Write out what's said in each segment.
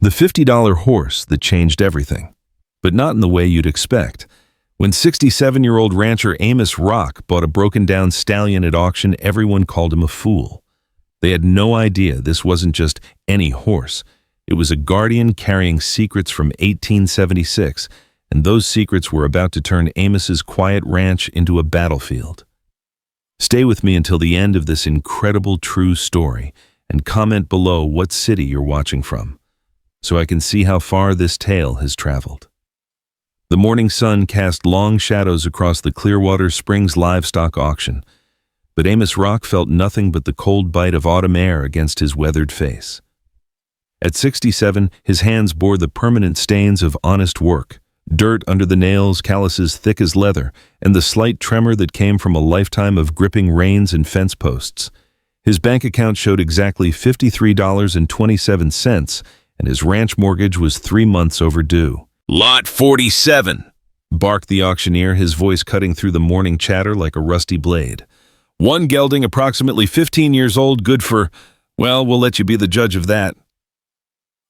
The $50 horse that changed everything, but not in the way you'd expect. When 67-year-old rancher Amos Rock bought a broken-down stallion at auction, everyone called him a fool. They had no idea this wasn't just any horse. It was a guardian carrying secrets from 1876, and those secrets were about to turn Amos's quiet ranch into a battlefield. Stay with me until the end of this incredible true story, and comment below what city you're watching from, so I can see how far this tale has traveled. The morning sun cast long shadows across the Clearwater Springs livestock auction, but Amos Rock felt nothing but the cold bite of autumn air against his weathered face. At 67, his hands bore the permanent stains of honest work, dirt under the nails, calluses thick as leather, and the slight tremor that came from a lifetime of gripping reins and fence posts. His bank account showed exactly $53.27, and his ranch mortgage was 3 months overdue. "Lot 47, barked the auctioneer, his voice cutting through the morning chatter like a rusty blade. "One gelding approximately 15 years old, good for, well, we'll let you be the judge of that."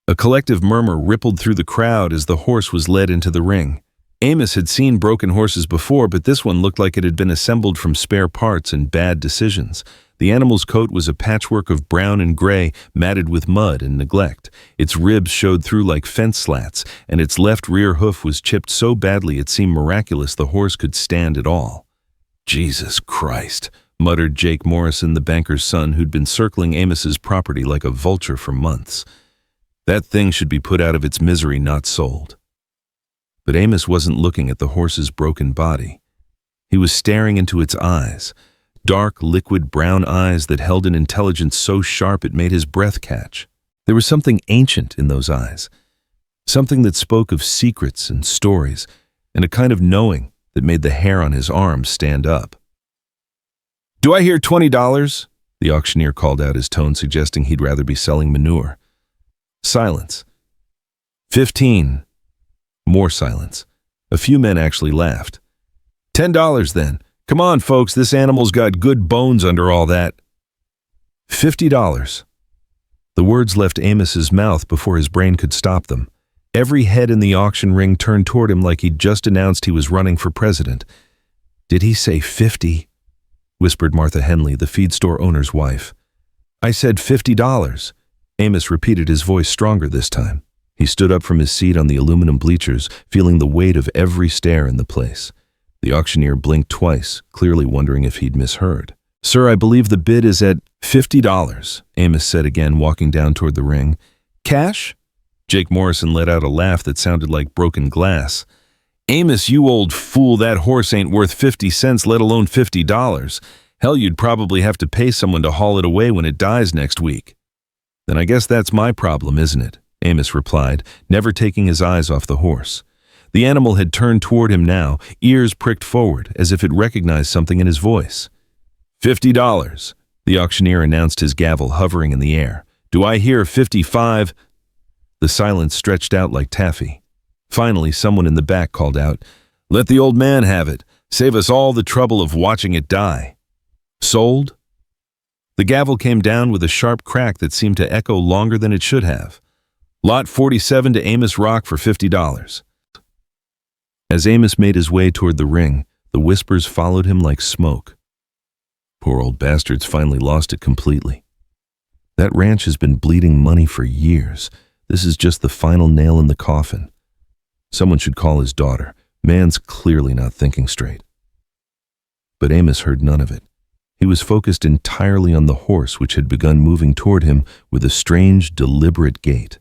A collective murmur rippled through the crowd as the horse was led into the ring. Amos had seen broken horses before, but this one looked like it had been assembled from spare parts and bad decisions. The animal's coat was a patchwork of brown and gray, matted with mud and neglect. Its ribs showed through like fence slats, and its left rear hoof was chipped so badly it seemed miraculous the horse could stand at all. "Jesus Christ," muttered Jake Morrison, the banker's son, who'd been circling Amos's property like a vulture for months. "That thing should be put out of its misery, not sold." But Amos wasn't looking at the horse's broken body. He was staring into its eyes. Dark, liquid brown eyes that held an intelligence so sharp it made his breath catch. There was something ancient in those eyes, something that spoke of secrets and stories, and a kind of knowing that made the hair on his arms stand up. "Do I hear $20? The auctioneer called out, his tone suggesting he'd rather be selling manure. Silence. 15. More silence. A few men actually laughed. $10 then. Come on, folks, this animal's got good bones under all that. $50. The words left Amos's mouth before his brain could stop them. Every head in the auction ring turned toward him like he'd just announced he was running for president. "Did he say 50? Whispered Martha Henley, the feed store owner's wife. "I said $50. Amos repeated, his voice stronger this time. He stood up from his seat on the aluminum bleachers, feeling the weight of every stare in the place. The auctioneer blinked twice, clearly wondering if he'd misheard. "Sir, I believe the bid is at $50, Amos said again, walking down toward the ring. "Cash?" Jake Morrison let out a laugh that sounded like broken glass. "Amos, you old fool, that horse ain't worth 50 cents, let alone $50. Hell, you'd probably have to pay someone to haul it away when it dies next week." "Then I guess that's my problem, isn't it?" Amos replied, never taking his eyes off the horse. The animal had turned toward him now, ears pricked forward, as if it recognized something in his voice. $50, the auctioneer announced, his gavel hovering in the air. "Do I hear 55? The silence stretched out like taffy. Finally, someone in the back called out, "Let the old man have it. Save us all the trouble of watching it die." "Sold?" The gavel came down with a sharp crack that seemed to echo longer than it should have. "Lot 47 to Amos Rock for $50. As Amos made his way toward the ring, the whispers followed him like smoke. "Poor old bastard's finally lost it completely. That ranch has been bleeding money for years. This is just the final nail in the coffin. Someone should call his daughter. Man's clearly not thinking straight." But Amos heard none of it. He was focused entirely on the horse, which had begun moving toward him with a strange, deliberate gait.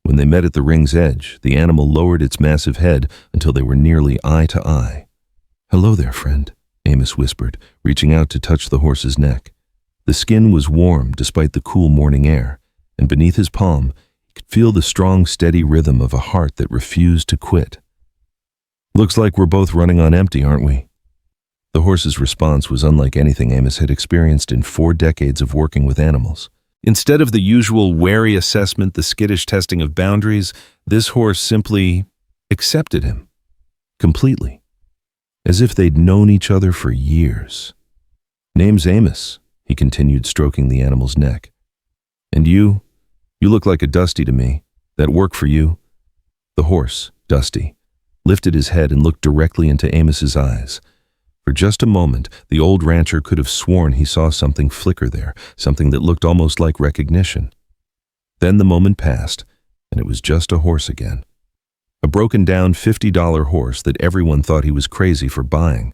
When they met at the ring's edge, the animal lowered its massive head until they were nearly eye to eye. "Hello there, friend," Amos whispered, reaching out to touch the horse's neck. The skin was warm despite the cool morning air, and beneath his palm, he could feel the strong, steady rhythm of a heart that refused to quit. "Looks like we're both running on empty, aren't we?" The horse's response was unlike anything Amos had experienced in 4 decades of working with animals. Instead of the usual wary assessment, the skittish testing of boundaries, this horse simply accepted him, completely, as if they'd known each other for years. "Name's Amos," he continued, stroking the animal's neck. "And you look like a Dusty to me. That work for you?" The horse, Dusty, lifted his head and looked directly into Amos's eyes. For just a moment, the old rancher could have sworn he saw something flicker there, something that looked almost like recognition. Then the moment passed, and it was just a horse again. A broken-down $50 horse that everyone thought he was crazy for buying.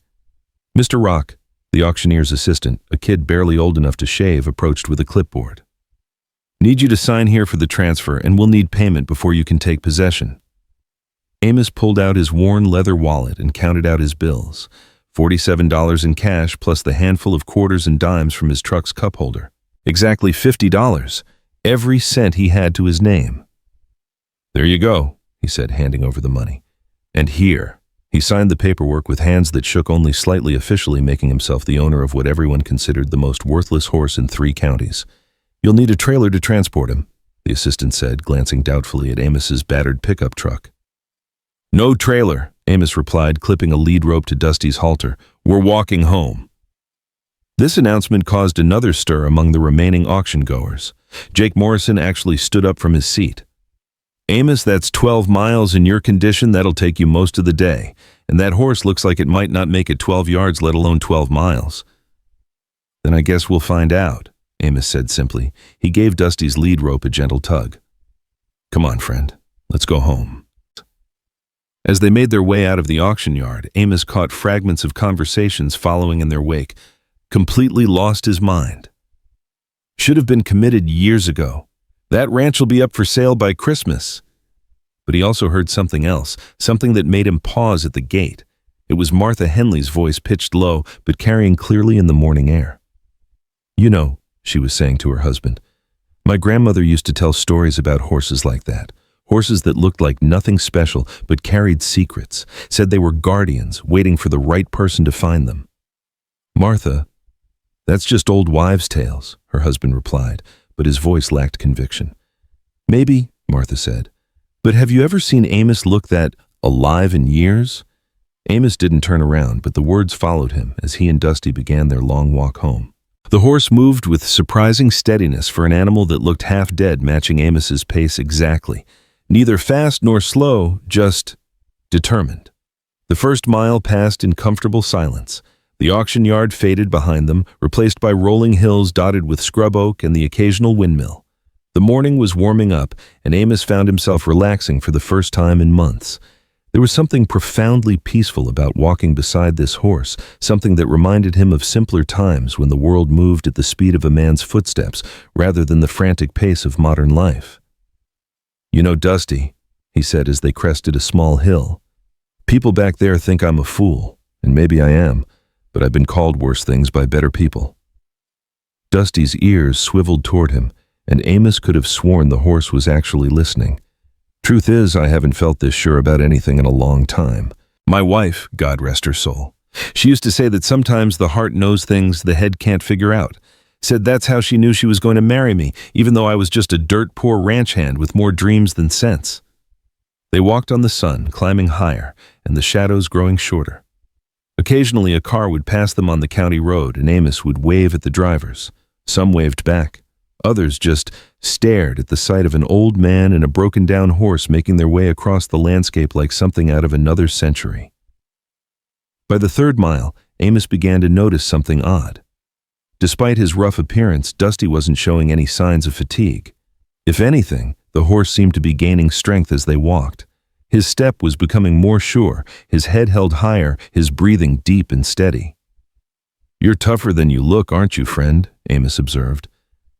Mr. Rock, the auctioneer's assistant, a kid barely old enough to shave, approached with a clipboard. "Need you to sign here for the transfer, and we'll need payment before you can take possession." Amos pulled out his worn leather wallet and counted out his bills. $47 in cash plus the handful of quarters and dimes from his truck's cup holder. Exactly $50, every cent he had to his name. "There you go," he said, handing over the money. "And here." He signed the paperwork with hands that shook only slightly, officially making himself the owner of what everyone considered the most worthless horse in 3 counties. "You'll need a trailer to transport him," the assistant said, glancing doubtfully at Amos's battered pickup truck. "No trailer," Amos replied, clipping a lead rope to Dusty's halter. "We're walking home." This announcement caused another stir among the remaining auction goers. Jake Morrison actually stood up from his seat. "Amos, that's 12 miles in your condition. That'll take you most of the day. And that horse looks like it might not make it 12 yards, let alone 12 miles. "Then I guess we'll find out," Amos said simply. He gave Dusty's lead rope a gentle tug. "Come on, friend. Let's go home." As they made their way out of the auction yard, Amos caught fragments of conversations following in their wake, completely lost his mind. "Should have been committed years ago. That ranch will be up for sale by Christmas." But he also heard something else, something that made him pause at the gate. It was Martha Henley's voice, pitched low, but carrying clearly in the morning air. "You know," she was saying to her husband, "my grandmother used to tell stories about horses like that. Horses that looked like nothing special but carried secrets, said they were guardians waiting for the right person to find them." "Martha, that's just old wives' tales," her husband replied, but his voice lacked conviction. "Maybe," Martha said, "but have you ever seen Amos look that alive in years?" Amos didn't turn around, but the words followed him as he and Dusty began their long walk home. The horse moved with surprising steadiness for an animal that looked half dead, matching Amos's pace exactly. Neither fast nor slow, just determined. The first mile passed in comfortable silence. The auction yard faded behind them, replaced by rolling hills dotted with scrub oak and the occasional windmill. The morning was warming up, and Amos found himself relaxing for the first time in months. There was something profoundly peaceful about walking beside this horse, something that reminded him of simpler times when the world moved at the speed of a man's footsteps rather than the frantic pace of modern life. "You know, Dusty," he said as they crested a small hill, "people back there think I'm a fool, and maybe I am, but I've been called worse things by better people." Dusty's ears swiveled toward him, and Amos could have sworn the horse was actually listening. "Truth is, I haven't felt this sure about anything in a long time. My wife, God rest her soul, she used to say that sometimes the heart knows things the head can't figure out. Said that's how she knew she was going to marry me, even though I was just a dirt-poor ranch hand with more dreams than sense." They walked on the sun, climbing higher, and the shadows growing shorter. Occasionally a car would pass them on the county road, and Amos would wave at the drivers. Some waved back. Others just stared at the sight of an old man and a broken-down horse making their way across the landscape like something out of another century. By the 3rd mile, Amos began to notice something odd. Despite his rough appearance, Dusty wasn't showing any signs of fatigue. If anything, the horse seemed to be gaining strength as they walked. His step was becoming more sure, his head held higher, his breathing deep and steady. "You're tougher than you look, aren't you, friend?" Amos observed.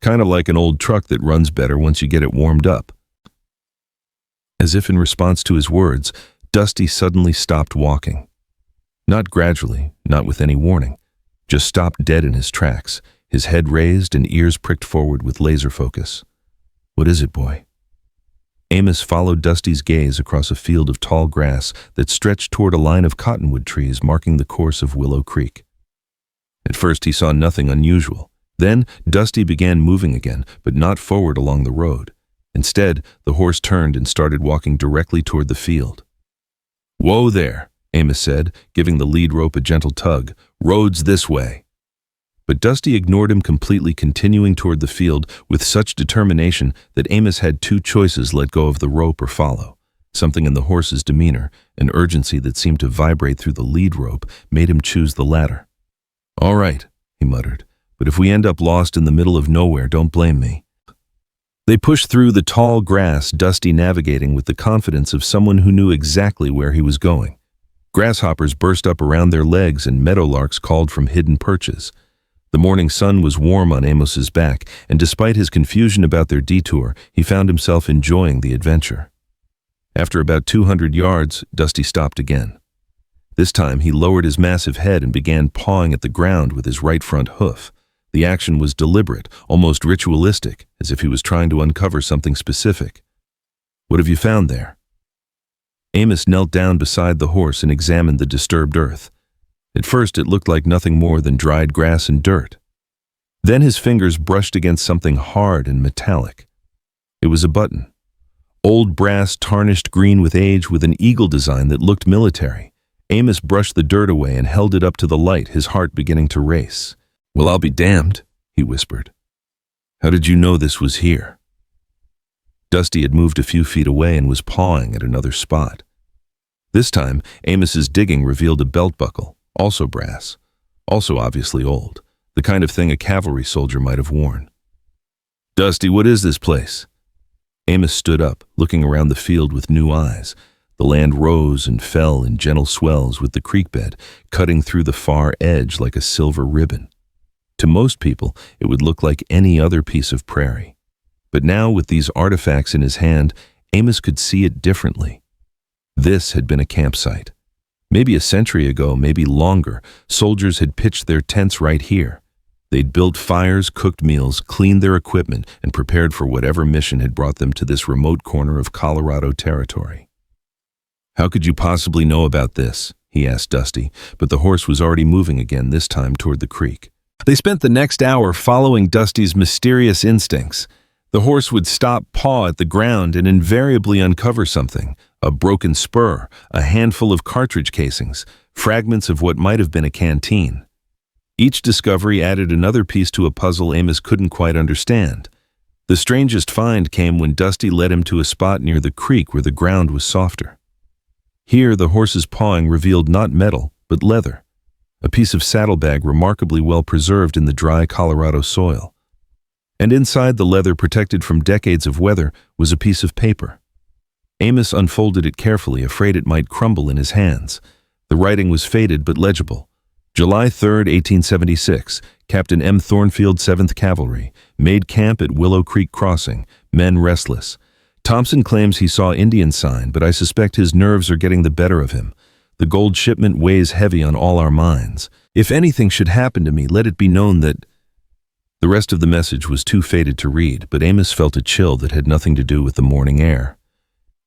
"Kind of like an old truck that runs better once you get it warmed up." As if in response to his words, Dusty suddenly stopped walking. Not gradually, not with any warning. Just stopped dead in his tracks, his head raised and ears pricked forward with laser focus. "What is it, boy?" Amos followed Dusty's gaze across a field of tall grass that stretched toward a line of cottonwood trees marking the course of Willow Creek. At first he saw nothing unusual. Then Dusty began moving again, but not forward along the road. Instead, the horse turned and started walking directly toward the field. "Whoa there," Amos said, giving the lead rope a gentle tug. "Road's this way." But Dusty ignored him completely, continuing toward the field with such determination that Amos had two choices: let go of the rope or follow. Something in the horse's demeanor, an urgency that seemed to vibrate through the lead rope, made him choose the latter. "All right," he muttered, "but if we end up lost in the middle of nowhere, don't blame me." They pushed through the tall grass, Dusty navigating with the confidence of someone who knew exactly where he was going. Grasshoppers burst up around their legs and meadowlarks called from hidden perches. The morning sun was warm on Amos's back, and despite his confusion about their detour, he found himself enjoying the adventure. After about 200 yards, Dusty stopped again. This time he lowered his massive head and began pawing at the ground with his right front hoof. The action was deliberate, almost ritualistic, as if he was trying to uncover something specific. "What have you found there?" Amos knelt down beside the horse and examined the disturbed earth. At first it looked like nothing more than dried grass and dirt. Then his fingers brushed against something hard and metallic. It was a button. Old brass, tarnished green with age, with an eagle design that looked military. Amos brushed the dirt away and held it up to the light, his heart beginning to race. "Well, I'll be damned," he whispered. "How did you know this was here?" Dusty had moved a few feet away and was pawing at another spot. This time, Amos's digging revealed a belt buckle, also brass, also obviously old, the kind of thing a cavalry soldier might have worn. "Dusty, what is this place?" Amos stood up, looking around the field with new eyes. The land rose and fell in gentle swells, with the creek bed cutting through the far edge like a silver ribbon. To most people, it would look like any other piece of prairie. But now, with these artifacts in his hand, Amos could see it differently. This had been a campsite. Maybe a century ago, maybe longer, soldiers had pitched their tents right here. They'd built fires, cooked meals, cleaned their equipment, and prepared for whatever mission had brought them to this remote corner of Colorado territory. "How could you possibly know about this?" he asked Dusty, but the horse was already moving again, this time toward the creek. They spent the next hour following Dusty's mysterious instincts. The horse would stop, paw at the ground, and invariably uncover something: a broken spur, a handful of cartridge casings, fragments of what might have been a canteen. Each discovery added another piece to a puzzle Amos couldn't quite understand. The strangest find came when Dusty led him to a spot near the creek where the ground was softer. Here, the horse's pawing revealed not metal, but leather, a piece of saddlebag remarkably well preserved in the dry Colorado soil. And inside the leather, protected from decades of weather, was a piece of paper. Amos unfolded it carefully, afraid it might crumble in his hands. The writing was faded but legible. July 3, 1876, Captain M. Thornfield, 7th Cavalry, made camp at Willow Creek Crossing, men restless. Thompson claims he saw Indian sign, but I suspect his nerves are getting the better of him. The gold shipment weighs heavy on all our minds. If anything should happen to me, let it be known that... The rest of the message was too faded to read, but Amos felt a chill that had nothing to do with the morning air.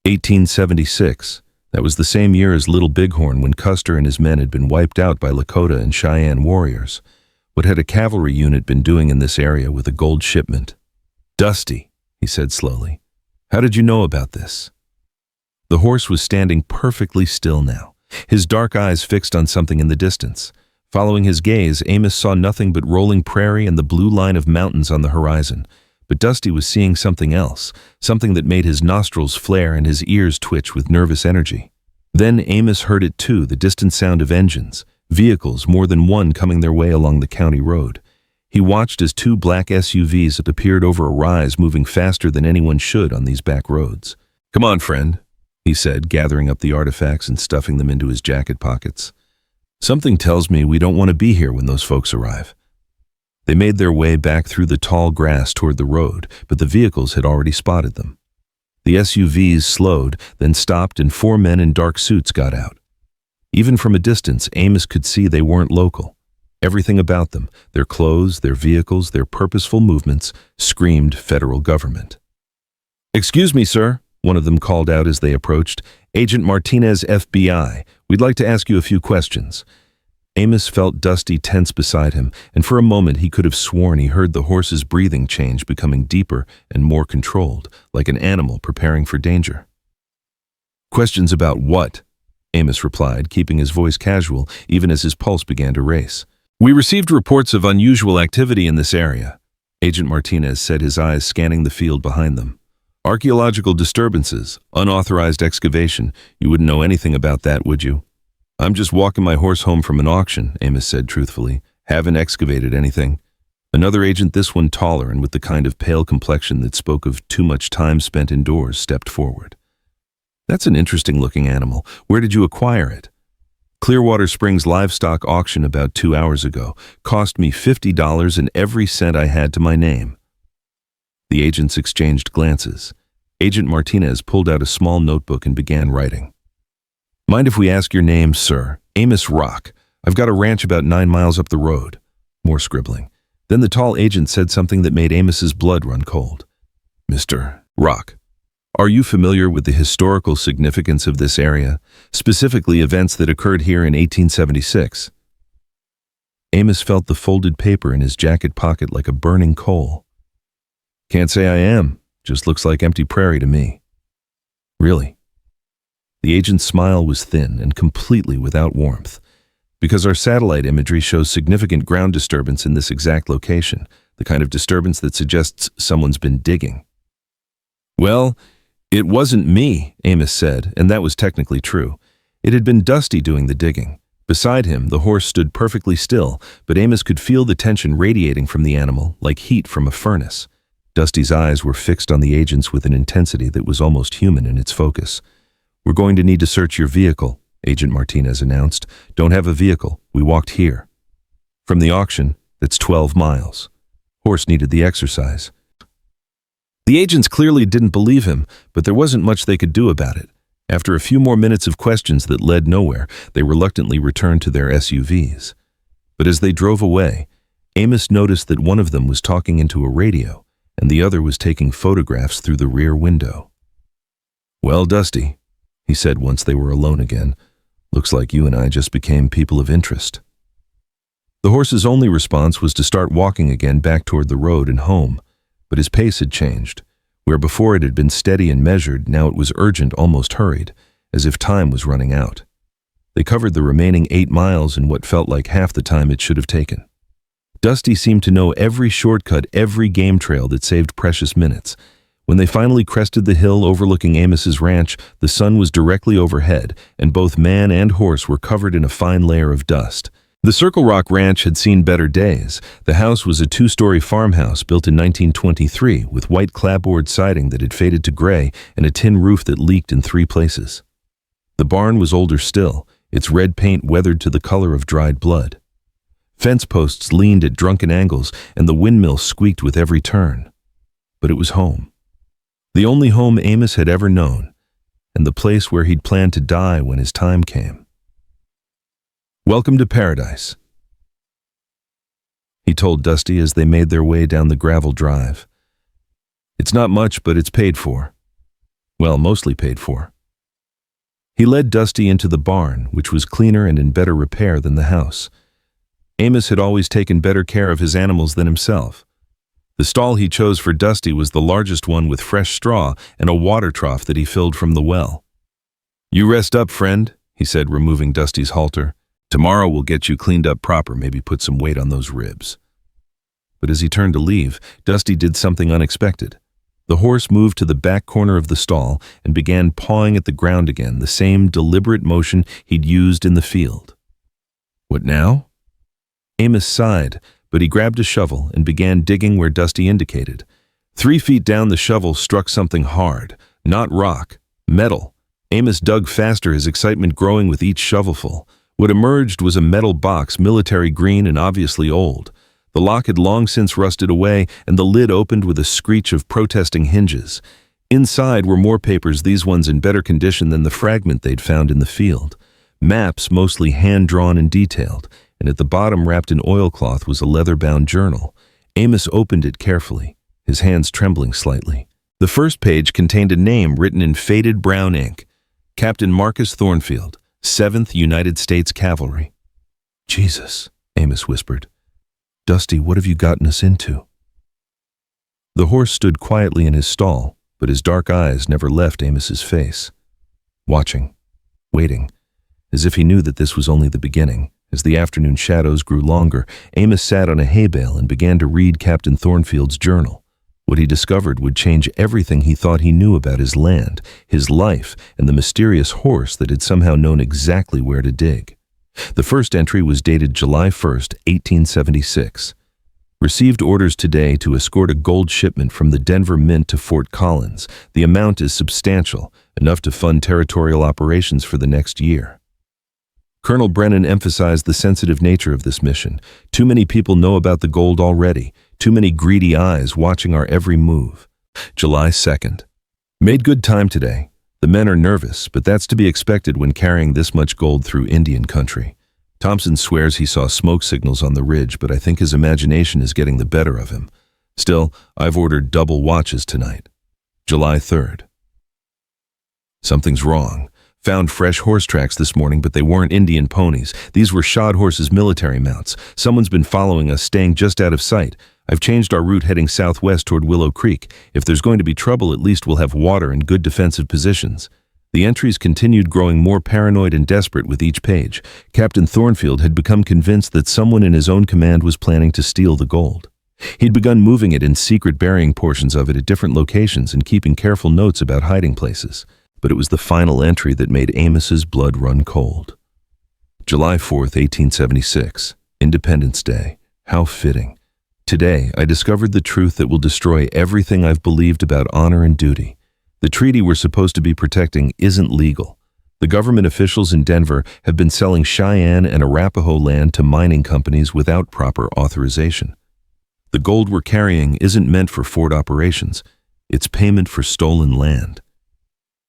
1876. That was the same year as Little Bighorn, when Custer and his men had been wiped out by Lakota and Cheyenne warriors. What had a cavalry unit been doing in this area with a gold shipment? "Dusty," he said slowly, "how did you know about this?" The horse was standing perfectly still now, his dark eyes fixed on something in the distance. Following his gaze, Amos saw nothing but rolling prairie and the blue line of mountains on the horizon. But Dusty was seeing something else, something that made his nostrils flare and his ears twitch with nervous energy. Then Amos heard it too, the distant sound of engines, vehicles, more than one coming their way along the county road. He watched as two black SUVs appeared over a rise, moving faster than anyone should on these back roads. "Come on, friend," he said, gathering up the artifacts and stuffing them into his jacket pockets. "Something tells me we don't want to be here when those folks arrive." They made their way back through the tall grass toward the road, but the vehicles had already spotted them. The SUVs slowed, then stopped, and 4 men in dark suits got out. Even from a distance, Amos could see they weren't local. Everything about them, their clothes, their vehicles, their purposeful movements, screamed federal government. "Excuse me, sir," one of them called out as they approached. "Agent Martinez, FBI. We'd like to ask you a few questions." Amos felt Dusty tense beside him, and for a moment he could have sworn he heard the horse's breathing change, becoming deeper and more controlled, like an animal preparing for danger. "Questions about what?" Amos replied, keeping his voice casual even as his pulse began to race. We received reports of unusual activity in this area, Agent Martinez said, his eyes scanning the field behind them. Archaeological disturbances, unauthorized excavation. You wouldn't know anything about that, would you? I'm just walking my horse home from an auction, Amos said truthfully. Haven't excavated anything. Another agent, this one taller and with the kind of pale complexion that spoke of too much time spent indoors, stepped forward. That's an interesting-looking animal. Where did you acquire it? Clearwater Springs livestock auction about 2 hours ago. Cost me $50 and every cent I had to my name. The agents exchanged glances. Agent Martinez pulled out a small notebook and began writing. Mind if we ask your name, sir? Amos Rock. I've got a ranch about 9 miles up the road. More scribbling. Then the tall agent said something that made Amos's blood run cold. Mr. Rock, are you familiar with the historical significance of this area, specifically events that occurred here in 1876? Amos felt the folded paper in his jacket pocket like a burning coal. Can't say I am. Just looks like empty prairie to me. Really? The agent's smile was thin and completely without warmth. Because our satellite imagery shows significant ground disturbance in this exact location, the kind of disturbance that suggests someone's been digging. Well, it wasn't me, Amos said, and that was technically true. It had been Dusty doing the digging. Beside him, the horse stood perfectly still, but Amos could feel the tension radiating from the animal, like heat from a furnace. Dusty's eyes were fixed on the agents with an intensity that was almost human in its focus. We're going to need to search your vehicle, Agent Martinez announced. Don't have a vehicle. We walked here. From the auction, that's 12 miles. Horse needed the exercise. The agents clearly didn't believe him, but there wasn't much they could do about it. After a few more minutes of questions that led nowhere, they reluctantly returned to their SUVs. But as they drove away, Amos noticed that one of them was talking into a radio, and the other was taking photographs through the rear window. Well, Dusty, he said once they were alone again, looks like you and I just became people of interest. The horse's only response was to start walking again back toward the road and home, but his pace had changed. Where before it had been steady and measured, now it was urgent, almost hurried, as if time was running out. They covered the remaining 8 miles in what felt like half the time it should have taken. Dusty seemed to know every shortcut, every game trail that saved precious minutes. When they finally crested the hill overlooking Amos's ranch, the sun was directly overhead, and both man and horse were covered in a fine layer of dust. The Circle Rock Ranch had seen better days. The house was a 2-story farmhouse built in 1923 with white clapboard siding that had faded to gray and a tin roof that leaked in 3 places. The barn was older still, its red paint weathered to the color of dried blood. Fence posts leaned at drunken angles, and the windmill squeaked with every turn. But it was home. The only home Amos had ever known, and the place where he'd planned to die when his time came. Welcome to paradise, he told Dusty as they made their way down the gravel drive. It's not much, but it's paid for. Well, mostly paid for. He led Dusty into the barn, which was cleaner and in better repair than the house. Amos had always taken better care of his animals than himself. The stall he chose for Dusty was the largest one with fresh straw and a water trough that he filled from the well. You rest up, friend, he said, removing Dusty's halter. Tomorrow we'll get you cleaned up proper, maybe put some weight on those ribs. But as he turned to leave, Dusty did something unexpected. The horse moved to the back corner of the stall and began pawing at the ground again, the same deliberate motion he'd used in the field. What now? Amos sighed, but he grabbed a shovel and began digging where Dusty indicated. 3 feet down, the shovel struck something hard, not rock, metal. Amos dug faster, his excitement growing with each shovelful. What emerged was a metal box, military green and obviously old. The lock had long since rusted away, and the lid opened with a screech of protesting hinges. Inside were more papers, these ones in better condition than the fragment they'd found in the field. Maps, mostly hand-drawn and detailed, and at the bottom, wrapped in oilcloth, was a leather-bound journal. Amos opened it carefully, his hands trembling slightly. The first page contained a name written in faded brown ink. Captain Marcus Thornfield, 7th United States Cavalry. Jesus, Amos whispered. Dusty, what have you gotten us into? The horse stood quietly in his stall, but his dark eyes never left Amos's face. Watching, waiting, as if he knew that this was only the beginning, As the afternoon shadows grew longer, Amos sat on a hay bale and began to read Captain Thornfield's journal. What he discovered would change everything he thought he knew about his land, his life, and the mysterious horse that had somehow known exactly where to dig. The first entry was dated July 1st, 1876. Received orders today to escort a gold shipment from the Denver Mint to Fort Collins. The amount is substantial, enough to fund territorial operations for the next year. Colonel Brennan emphasized the sensitive nature of this mission. Too many people know about the gold already. Too many greedy eyes watching our every move. July 2nd. Made good time today. The men are nervous, but that's to be expected when carrying this much gold through Indian country. Thompson swears he saw smoke signals on the ridge, but I think his imagination is getting the better of him. Still, I've ordered double watches tonight. July 3rd. Something's wrong. Found fresh horse tracks this morning, but they weren't Indian ponies. These were shod horses' military mounts. Someone's been following us, staying just out of sight. I've changed our route heading southwest toward Willow Creek. If there's going to be trouble, at least we'll have water and good defensive positions. The entries continued growing more paranoid and desperate with each page. Captain Thornfield had become convinced that someone in his own command was planning to steal the gold. He'd begun moving it in secret, burying portions of it at different locations and keeping careful notes about hiding places. But it was the final entry that made Amos's blood run cold. July 4th, 1876, Independence Day. How fitting. Today, I discovered the truth that will destroy everything I've believed about honor and duty. The treaty we're supposed to be protecting isn't legal. The government officials in Denver have been selling Cheyenne and Arapaho land to mining companies without proper authorization. The gold we're carrying isn't meant for Fort operations. It's payment for stolen land.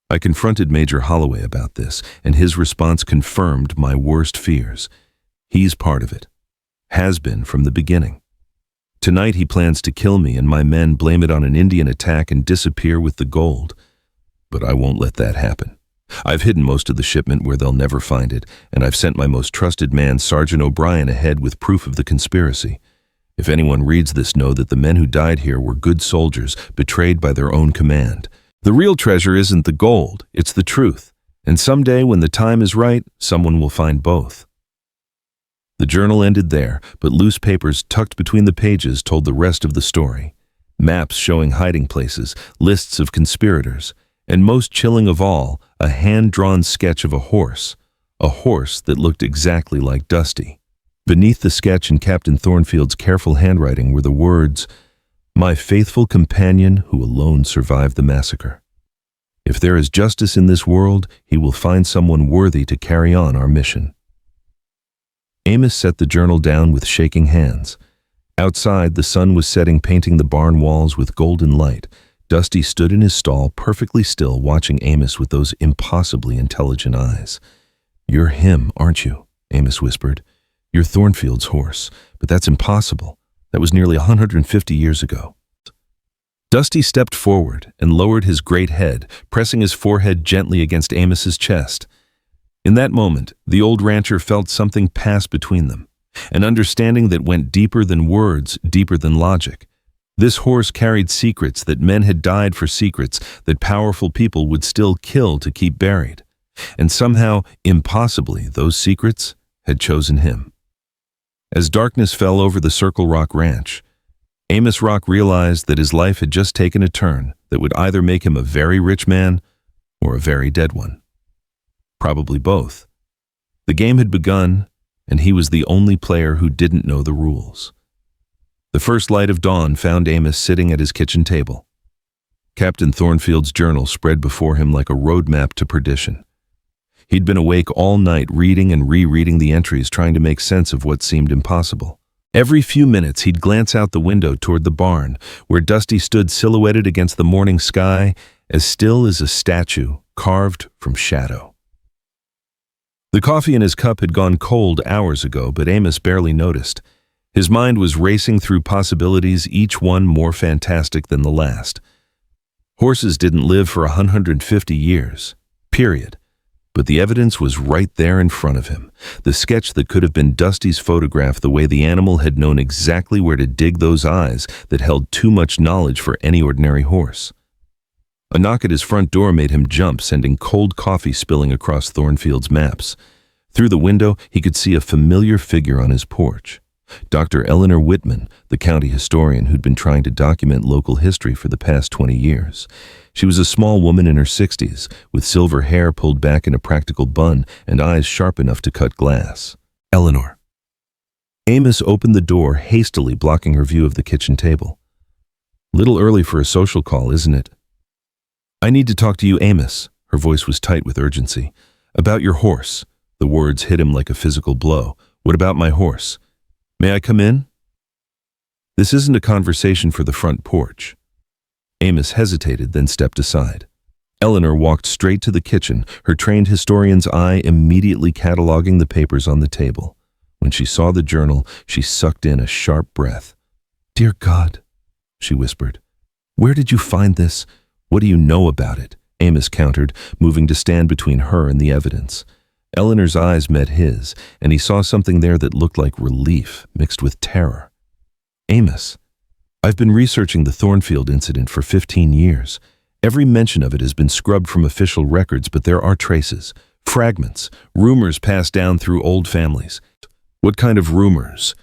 I confronted Major Holloway about this, and his response confirmed my worst fears. He's part of it. Has been from the beginning. Tonight he plans to kill me and my men, blame it on an Indian attack, and disappear with the gold. But I won't let that happen. I've hidden most of the shipment where they'll never find it, and I've sent my most trusted man, Sergeant O'Brien, ahead with proof of the conspiracy. If anyone reads this, know that the men who died here were good soldiers, betrayed by their own command. The real treasure isn't the gold, it's the truth. And someday, when the time is right, someone will find both. The journal ended there, but loose papers tucked between the pages told the rest of the story. Maps showing hiding places, lists of conspirators, and most chilling of all, a hand-drawn sketch of a horse that looked exactly like Dusty. Beneath the sketch in Captain Thornfield's careful handwriting were the words, "My faithful companion who alone survived the massacre. If there is justice in this world, he will find someone worthy to carry on our mission." Amos set the journal down with shaking hands. Outside, the sun was setting, painting the barn walls with golden light. Dusty stood in his stall, perfectly still, watching Amos with those impossibly intelligent eyes. "You're him, aren't you?" Amos whispered. "You're Thornfield's horse, but that's impossible. That was nearly 150 years ago." Dusty stepped forward and lowered his great head, pressing his forehead gently against Amos's chest. In that moment, the old rancher felt something pass between them, an understanding that went deeper than words, deeper than logic. This horse carried secrets that men had died for, secrets that powerful people would still kill to keep buried. And somehow, impossibly, those secrets had chosen him. As darkness fell over the Circle Rock Ranch, Amos Rock realized that his life had just taken a turn that would either make him a very rich man or a very dead one. Probably both. The game had begun, and he was the only player who didn't know the rules. The first light of dawn found Amos sitting at his kitchen table. Captain Thornfield's journal spread before him like a roadmap to perdition. He'd been awake all night, reading and rereading the entries, trying to make sense of what seemed impossible. Every few minutes, he'd glance out the window toward the barn, where Dusty stood silhouetted against the morning sky, as still as a statue carved from shadow. The coffee in his cup had gone cold hours ago, but Amos barely noticed. His mind was racing through possibilities, each one more fantastic than the last. Horses didn't live for 150 years, period. But the evidence was right there in front of him. The sketch that could have been Dusty's photograph, the way the animal had known exactly where to dig those eyes that held too much knowledge for any ordinary horse. A knock at his front door made him jump, sending cold coffee spilling across Thornfield's maps. Through the window, he could see a familiar figure on his porch. Dr. Eleanor Whitman, the county historian who'd been trying to document local history for the past 20 years. She was a small woman in her 60s, with silver hair pulled back in a practical bun and eyes sharp enough to cut glass. Eleanor. Amos opened the door, hastily blocking her view of the kitchen table. Little early for a social call, isn't it? I need to talk to you, Amos. Her voice was tight with urgency. About your horse. The words hit him like a physical blow. What about my horse? May I come in? This isn't a conversation for the front porch. Amos hesitated, then stepped aside. Eleanor walked straight to the kitchen, her trained historian's eye immediately cataloging the papers on the table. When she saw the journal, she sucked in a sharp breath. Dear God, she whispered. Where did you find this? What do you know about it? Amos countered, moving to stand between her and the evidence. Eleanor's eyes met his, and he saw something there that looked like relief mixed with terror. Amos, I've been researching the Thornfield incident for 15 years. Every mention of it has been scrubbed from official records, but there are traces, fragments, rumors passed down through old families. What kind of rumors?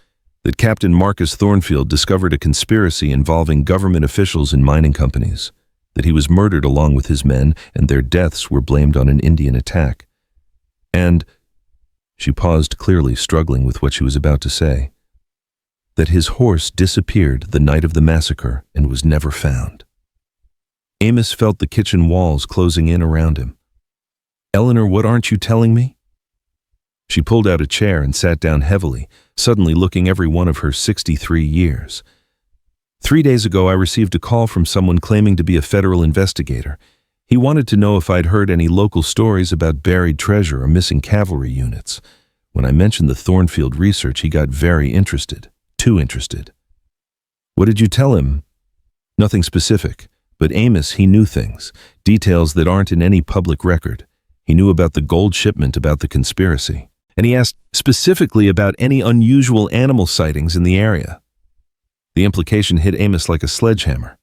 That Captain Marcus Thornfield discovered a conspiracy involving government officials and mining companies. That he was murdered along with his men, and their deaths were blamed on an Indian attack. And, she paused, clearly struggling with what she was about to say, that his horse disappeared the night of the massacre and was never found. Amos felt the kitchen walls closing in around him. Eleanor, what aren't you telling me? She pulled out a chair and sat down heavily, suddenly looking every one of her 63 years. 3 days ago, I received a call from someone claiming to be a federal investigator. He wanted to know if I'd heard any local stories about buried treasure or missing cavalry units. When I mentioned the Thornfield research, he got very interested, too interested. What did you tell him? Nothing specific, but Amos, he knew things, details that aren't in any public record. He knew about the gold shipment, about the conspiracy, and he asked specifically about any unusual animal sightings in the area. The implication hit Amos like a sledgehammer.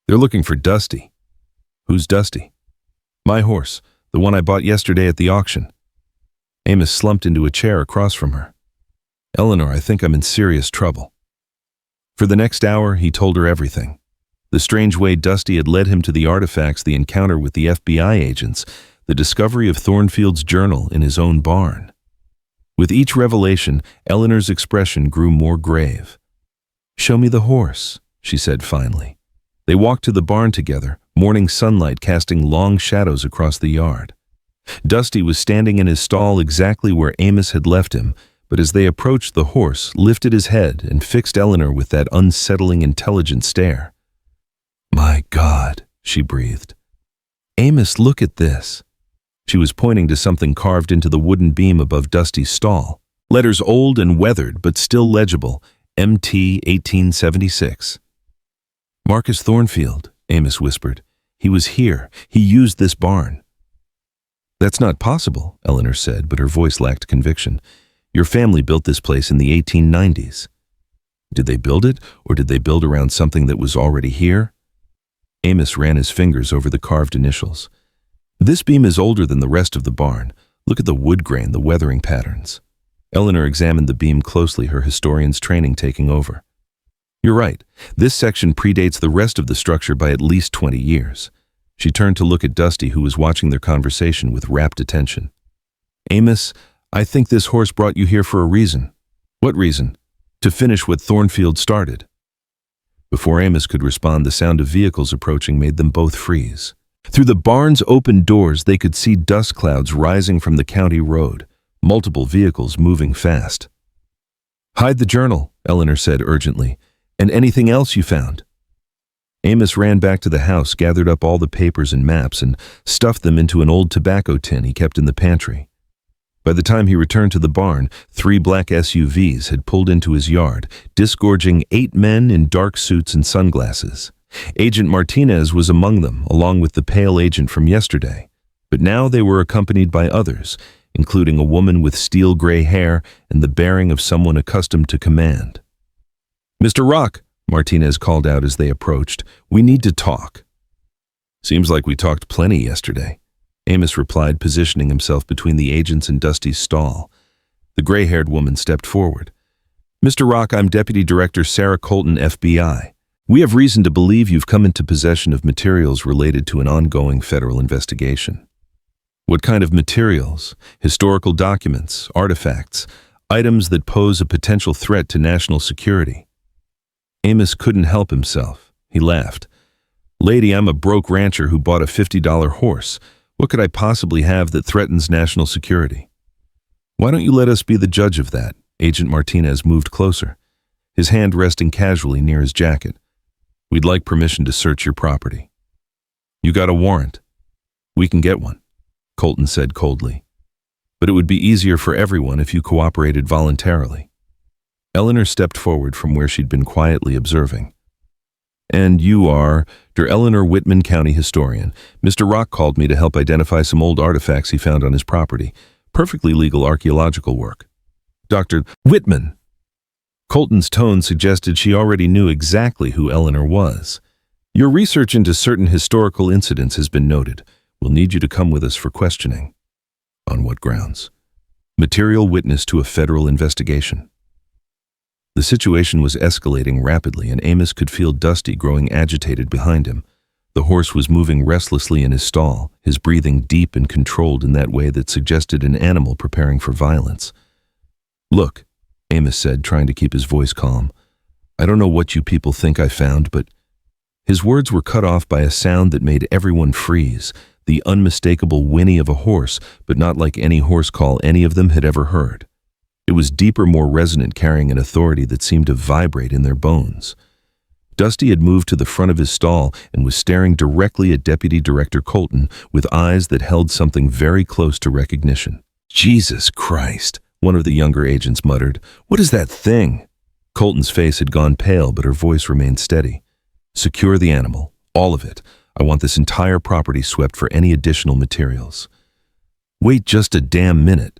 They're looking for Dusty. Who's Dusty? My horse, the one I bought yesterday at the auction. Amos slumped into a chair across from her. Eleanor, I think I'm in serious trouble. For the next hour, he told her everything. The strange way Dusty had led him to the artifacts, the encounter with the FBI agents, the discovery of Thornfield's journal in his own barn. With each revelation, Eleanor's expression grew more grave. Show me the horse, she said finally. They walked to the barn together, morning sunlight casting long shadows across the yard. Dusty was standing in his stall exactly where Amos had left him, but as they approached, the horse lifted his head and fixed Eleanor with that unsettling, intelligent stare. My God, she breathed. Amos, look at this. She was pointing to something carved into the wooden beam above Dusty's stall. Letters old and weathered, but still legible. MT 1876. Marcus Thornfield, Amos whispered. He was here. He used this barn. That's not possible, Eleanor said, but her voice lacked conviction. Your family built this place in the 1890s. Did they build it, or did they build around something that was already here? Amos ran his fingers over the carved initials. This beam is older than the rest of the barn. Look at the wood grain, the weathering patterns. Eleanor examined the beam closely, her historian's training taking over. You're right. This section predates the rest of the structure by at least 20 years. She turned to look at Dusty, who was watching their conversation with rapt attention. Amos, I think this horse brought you here for a reason. What reason? To finish what Thornfield started. Before Amos could respond, the sound of vehicles approaching made them both freeze. Through the barn's open doors, they could see dust clouds rising from the county road, multiple vehicles moving fast. Hide the journal, Eleanor said urgently. And anything else you found? Amos ran back to the house, gathered up all the papers and maps, and stuffed them into an old tobacco tin he kept in the pantry. By the time he returned to the barn, 3 black SUVs had pulled into his yard, disgorging 8 men in dark suits and sunglasses. Agent Martinez was among them, along with the pale agent from yesterday. But now they were accompanied by others, including a woman with steel gray hair and the bearing of someone accustomed to command. Mr. Rock, Martinez called out as they approached, we need to talk. Seems like we talked plenty yesterday. Amos replied, positioning himself between the agents and Dusty's stall. The gray-haired woman stepped forward. "Mr. Rock, I'm Deputy Director Sarah Colton, FBI. We have reason to believe you've come into possession of materials related to an ongoing federal investigation." "What kind of materials? Historical documents, artifacts, items that pose a potential threat to national security?" Amos couldn't help himself. He laughed. "Lady, I'm a broke rancher who bought a $50 horse. What could I possibly have that threatens national security?" "Why don't you let us be the judge of that?" Agent Martinez moved closer, his hand resting casually near his jacket. "We'd like permission to search your property." "You got a warrant?" "We can get one," Colton said coldly. "But it would be easier for everyone if you cooperated voluntarily." Eleanor stepped forward from where she'd been quietly observing. "And you are Eleanor Whitman, County Historian. Mr. Rock called me to help identify some old artifacts he found on his property. Perfectly legal archaeological work." "Dr. Whitman." Colton's tone suggested she already knew exactly who Eleanor was. "Your research into certain historical incidents has been noted. We'll need you to come with us for questioning." "On what grounds?" "Material witness to a federal investigation." The situation was escalating rapidly, and Amos could feel Dusty growing agitated behind him. The horse was moving restlessly in his stall, his breathing deep and controlled in that way that suggested an animal preparing for violence. "Look," Amos said, trying to keep his voice calm. "I don't know what you people think I found, but—" His words were cut off by a sound that made everyone freeze, the unmistakable whinny of a horse, but not like any horse call any of them had ever heard. It was deeper, more resonant, carrying an authority that seemed to vibrate in their bones. Dusty had moved to the front of his stall and was staring directly at Deputy Director Colton with eyes that held something very close to recognition. "Jesus Christ," one of the younger agents muttered. "What is that thing?" Colton's face had gone pale, but her voice remained steady. "Secure the animal, all of it. I want this entire property swept for any additional materials." "Wait just a damn minute."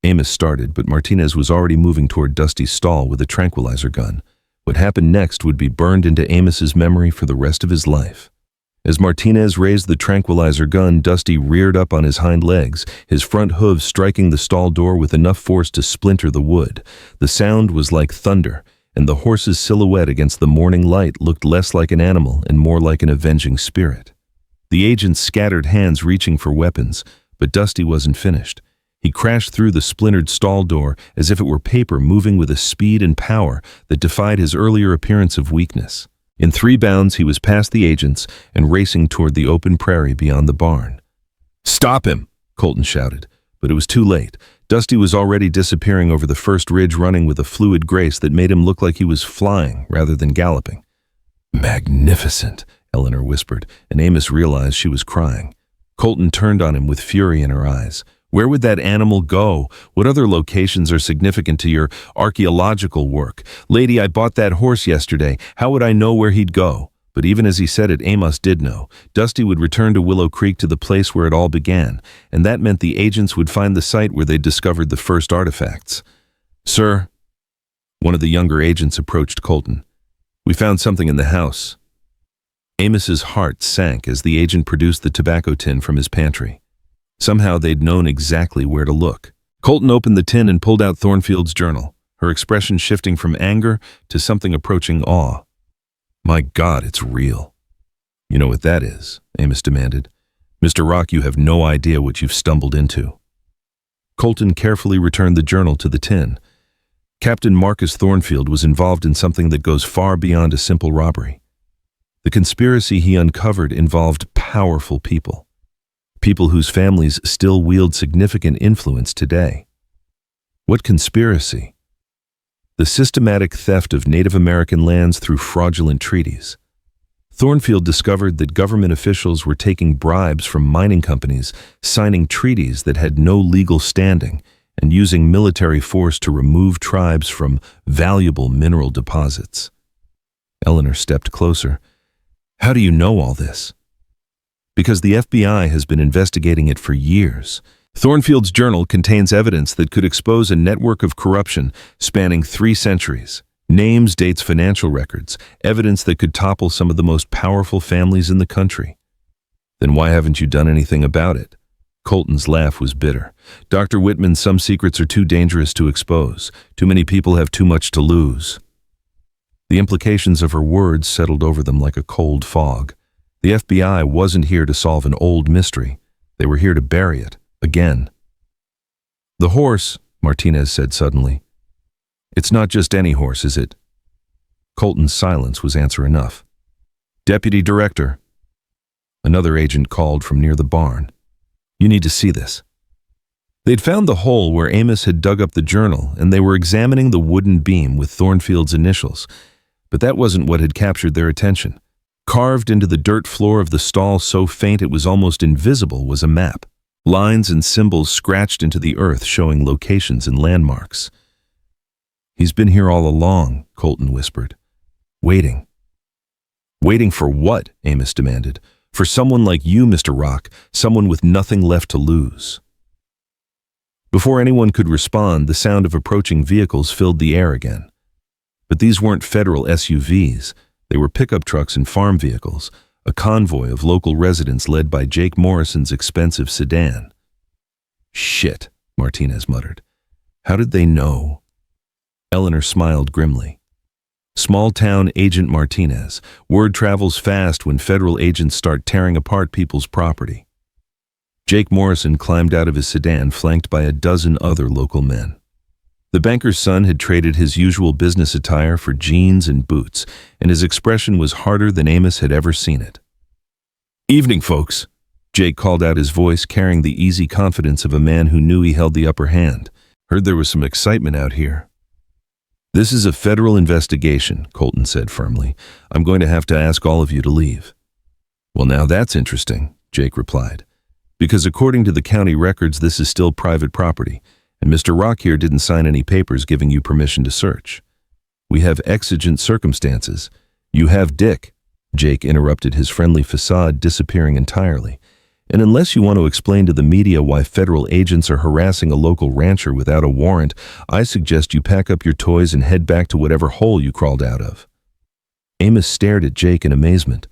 Amos started, but Martinez was already moving toward Dusty's stall with a tranquilizer gun. What happened next would be burned into Amos's memory for the rest of his life. As Martinez raised the tranquilizer gun, Dusty reared up on his hind legs, his front hooves striking the stall door with enough force to splinter the wood. The sound was like thunder, and the horse's silhouette against the morning light looked less like an animal and more like an avenging spirit. The agents scattered hands reaching for weapons, but Dusty wasn't finished. He crashed through the splintered stall door as if it were paper, moving with a speed and power that defied his earlier appearance of weakness. In 3 bounds, he was past the agents and racing toward the open prairie beyond the barn. "Stop him!" Colton shouted, but it was too late. Dusty was already disappearing over the first ridge, running with a fluid grace that made him look like he was flying rather than galloping. "Magnificent," Eleanor whispered, and Amos realized she was crying. Colton turned on him with fury in her eyes. "Where would that animal go? What other locations are significant to your archaeological work? Lady, I bought that horse yesterday. How would I know where he'd go?" But even as he said it, Amos did know. Dusty would return to Willow Creek, to the place where it all began, and that meant the agents would find the site where they'd discovered the first artifacts. "Sir," one of the younger agents approached Colton. "We found something in the house." Amos's heart sank as the agent produced the tobacco tin from his pantry. Somehow they'd known exactly where to look. Colton opened the tin and pulled out Thornfield's journal, her expression shifting from anger to something approaching awe. "My God, it's real." "You know what that is?" Amos demanded. "Mr. Rock, you have no idea what you've stumbled into." Colton carefully returned the journal to the tin. Captain Marcus Thornfield was involved in something that goes far beyond a simple robbery. The conspiracy he uncovered involved powerful people. People whose families still wield significant influence today. What conspiracy? The systematic theft of Native American lands through fraudulent treaties. Thornfield discovered that government officials were taking bribes from mining companies, signing treaties that had no legal standing, and using military force to remove tribes from valuable mineral deposits. Eleanor stepped closer. "How do you know all this?" "Because the FBI has been investigating it for years. Thornfield's journal contains evidence that could expose a network of corruption spanning 3 centuries. Names, dates, financial records, evidence that could topple some of the most powerful families in the country." "Then why haven't you done anything about it?" Colton's laugh was bitter. Dr. Whitman, some secrets are too dangerous to expose. Too many people have too much to lose. The implications of her words settled over them like a cold fog. The FBI wasn't here to solve an old mystery. They were here to bury it, again. The horse, Martinez said suddenly. It's not just any horse, is it? Colton's silence was answer enough. Deputy Director. Another agent called from near the barn. You need to see this. They'd found the hole where Amos had dug up the journal, and they were examining the wooden beam with Thornfield's initials. But that wasn't what had captured their attention. Carved into the dirt floor of the stall so faint it was almost invisible was a map. Lines and symbols scratched into the earth showing locations and landmarks. He's been here all along, Colton whispered. Waiting. Waiting for what? Amos demanded. For someone like you, Mr. Rock, someone with nothing left to lose. Before anyone could respond, the sound of approaching vehicles filled the air again. But these weren't federal SUVs. They were pickup trucks and farm vehicles, a convoy of local residents led by Jake Morrison's expensive sedan. Shit, Martinez muttered. How did they know? Eleanor smiled grimly. Small-town Agent Martinez. Word travels fast when federal agents start tearing apart people's property. Jake Morrison climbed out of his sedan, flanked by a dozen other local men. The banker's son had traded his usual business attire for jeans and boots, and his expression was harder than Amos had ever seen it. Evening, folks, Jake called out, his voice carrying the easy confidence of a man who knew he held the upper hand. Heard there was some excitement out here. This is a federal investigation, Colton said firmly. I'm going to have to ask all of you to leave. Well, now that's interesting, Jake replied. Because according to the county records, this is still private property, and Mr. Rock here didn't sign any papers giving you permission to search. We have exigent circumstances. You have Dick. Jake interrupted, his friendly facade disappearing entirely. And unless you want to explain to the media why federal agents are harassing a local rancher without a warrant, I suggest you pack up your toys and head back to whatever hole you crawled out of. Amos stared at Jake in amazement.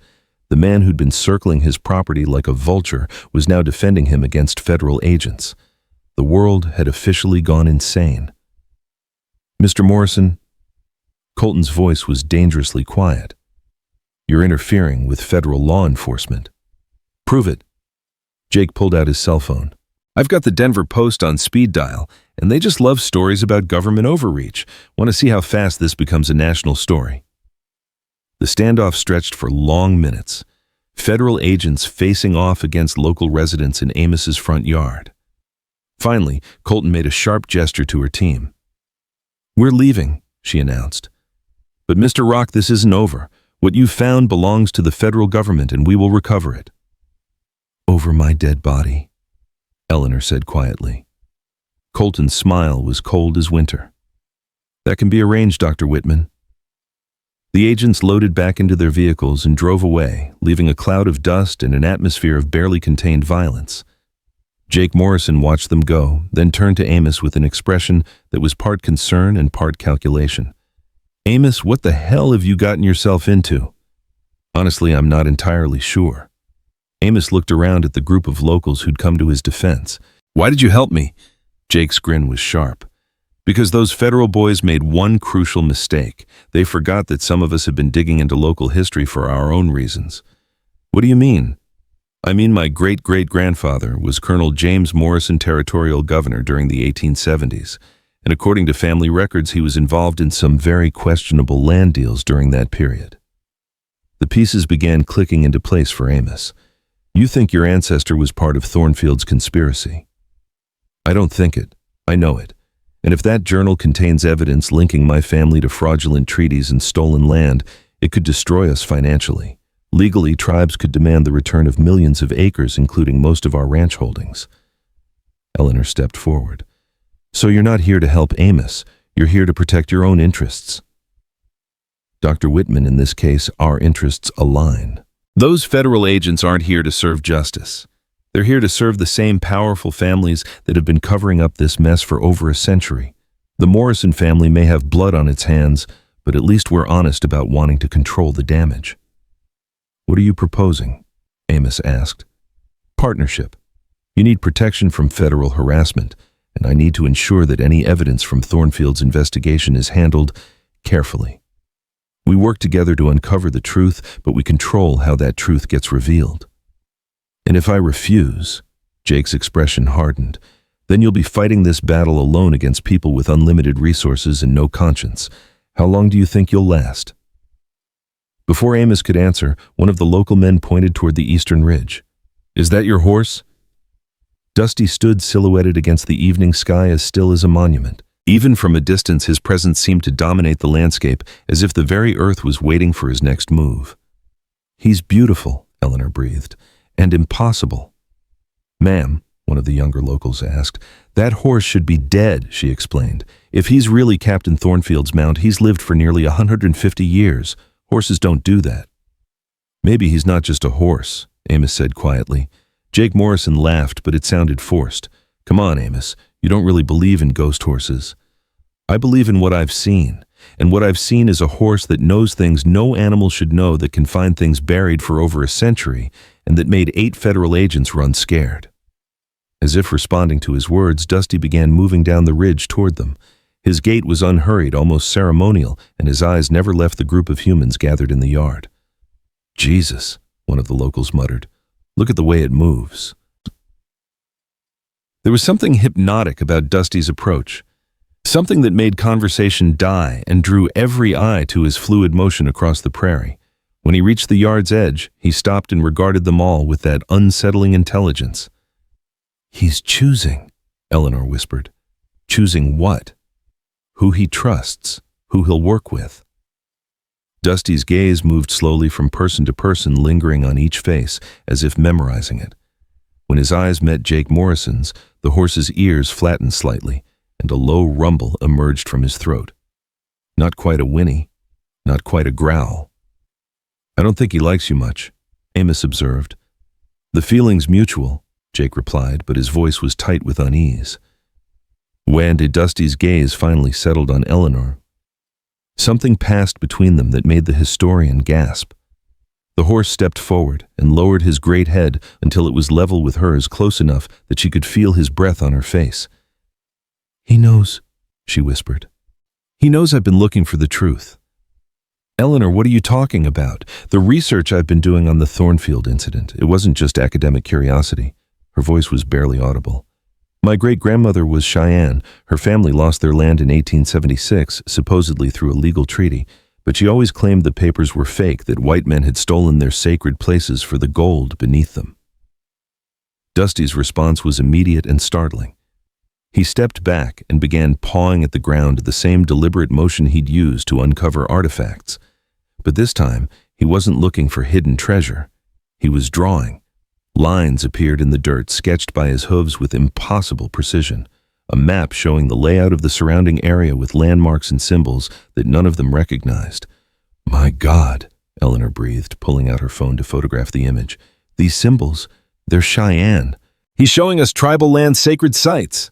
The man who'd been circling his property like a vulture was now defending him against federal agents. The world had officially gone insane. Mr. Morrison, Colton's voice was dangerously quiet. You're interfering with federal law enforcement. Prove it. Jake pulled out his cell phone. I've got the Denver Post on speed dial, and they just love stories about government overreach. Want to see how fast this becomes a national story. The standoff stretched for long minutes. Federal agents facing off against local residents in Amos's front yard. Finally, Colton made a sharp gesture to her team. We're leaving, she announced. But Mr. Rock, this isn't over. What you found belongs to the federal government, and we will recover it. Over my dead body, Eleanor said quietly. Colton's smile was cold as winter. That can be arranged, Dr. Whitman. The agents loaded back into their vehicles and drove away, leaving a cloud of dust and an atmosphere of barely contained violence. Jake Morrison watched them go, then turned to Amos with an expression that was part concern and part calculation. Amos, what the hell have you gotten yourself into? Honestly, I'm not entirely sure. Amos looked around at the group of locals who'd come to his defense. Why did you help me? Jake's grin was sharp. Because those federal boys made one crucial mistake. They forgot that some of us have been digging into local history for our own reasons. What do you mean? I mean, my great-great-grandfather was Colonel James Morrison, territorial governor during the 1870s, and according to family records, he was involved in some very questionable land deals during that period. The pieces began clicking into place for Amos. You think your ancestor was part of Thornfield's conspiracy. I don't think it. I know it. And if that journal contains evidence linking my family to fraudulent treaties and stolen land, it could destroy us financially. Legally, tribes could demand the return of millions of acres, including most of our ranch holdings. Eleanor stepped forward. So you're not here to help Amos. You're here to protect your own interests. Dr. Whitman, in this case, our interests align. Those federal agents aren't here to serve justice. They're here to serve the same powerful families that have been covering up this mess for over a century. The Morrison family may have blood on its hands, but at least we're honest about wanting to control the damage. What are you proposing? Amos asked. Partnership. You need protection from federal harassment, and I need to ensure that any evidence from Thornfield's investigation is handled carefully. We work together to uncover the truth, but we control how that truth gets revealed. And if I refuse, Jake's expression hardened, then you'll be fighting this battle alone against people with unlimited resources and no conscience. How long do you think you'll last? Before Amos could answer, one of the local men pointed toward the eastern ridge. Is that your horse? Dusty stood silhouetted against the evening sky as still as a monument. Even from a distance, his presence seemed to dominate the landscape, as if the very earth was waiting for his next move. He's beautiful, Eleanor breathed, and impossible. Ma'am, one of the younger locals asked. That horse should be dead, she explained. If he's really Captain Thornfield's mount, he's lived for nearly 150 years. Horses don't do that. Maybe he's not just a horse, Amos said quietly. Jake Morrison laughed, but it sounded forced. Come on, Amos, you don't really believe in ghost horses. I believe in what I've seen, and what I've seen is a horse that knows things no animal should know, that can find things buried for over a century, and that made 8 federal agents run scared. As if responding to his words, Dusty began moving down the ridge toward them. His gait was unhurried, almost ceremonial, and his eyes never left the group of humans gathered in the yard. Jesus, one of the locals muttered. Look at the way it moves. There was something hypnotic about Dusty's approach, something that made conversation die and drew every eye to his fluid motion across the prairie. When he reached the yard's edge, he stopped and regarded them all with that unsettling intelligence. He's choosing, Eleanor whispered. Choosing what? Who he trusts, who he'll work with. Dusty's gaze moved slowly from person to person, lingering on each face, as if memorizing it. When his eyes met Jake Morrison's, the horse's ears flattened slightly, and a low rumble emerged from his throat. Not quite a whinny, not quite a growl. I don't think he likes you much, Amos observed. The feeling's mutual, Jake replied, but his voice was tight with unease. When did Dusty's gaze finally settled on Eleanor? Something passed between them that made the historian gasp. The horse stepped forward and lowered his great head until it was level with hers, close enough that she could feel his breath on her face. He knows, she whispered. He knows I've been looking for the truth. Eleanor, what are you talking about? The research I've been doing on the Thornfield incident. It wasn't just academic curiosity. Her voice was barely audible. My great-grandmother was Cheyenne. Her family lost their land in 1876, supposedly through a legal treaty, but she always claimed the papers were fake, that white men had stolen their sacred places for the gold beneath them. Dusty's response was immediate and startling. He stepped back and began pawing at the ground, the same deliberate motion he'd used to uncover artifacts. But this time, he wasn't looking for hidden treasure. He was drawing. Lines appeared in the dirt, sketched by his hooves with impossible precision. A map showing the layout of the surrounding area with landmarks and symbols that none of them recognized. My God, Eleanor breathed, pulling out her phone to photograph the image. These symbols, they're Cheyenne. He's showing us tribal land sacred sites.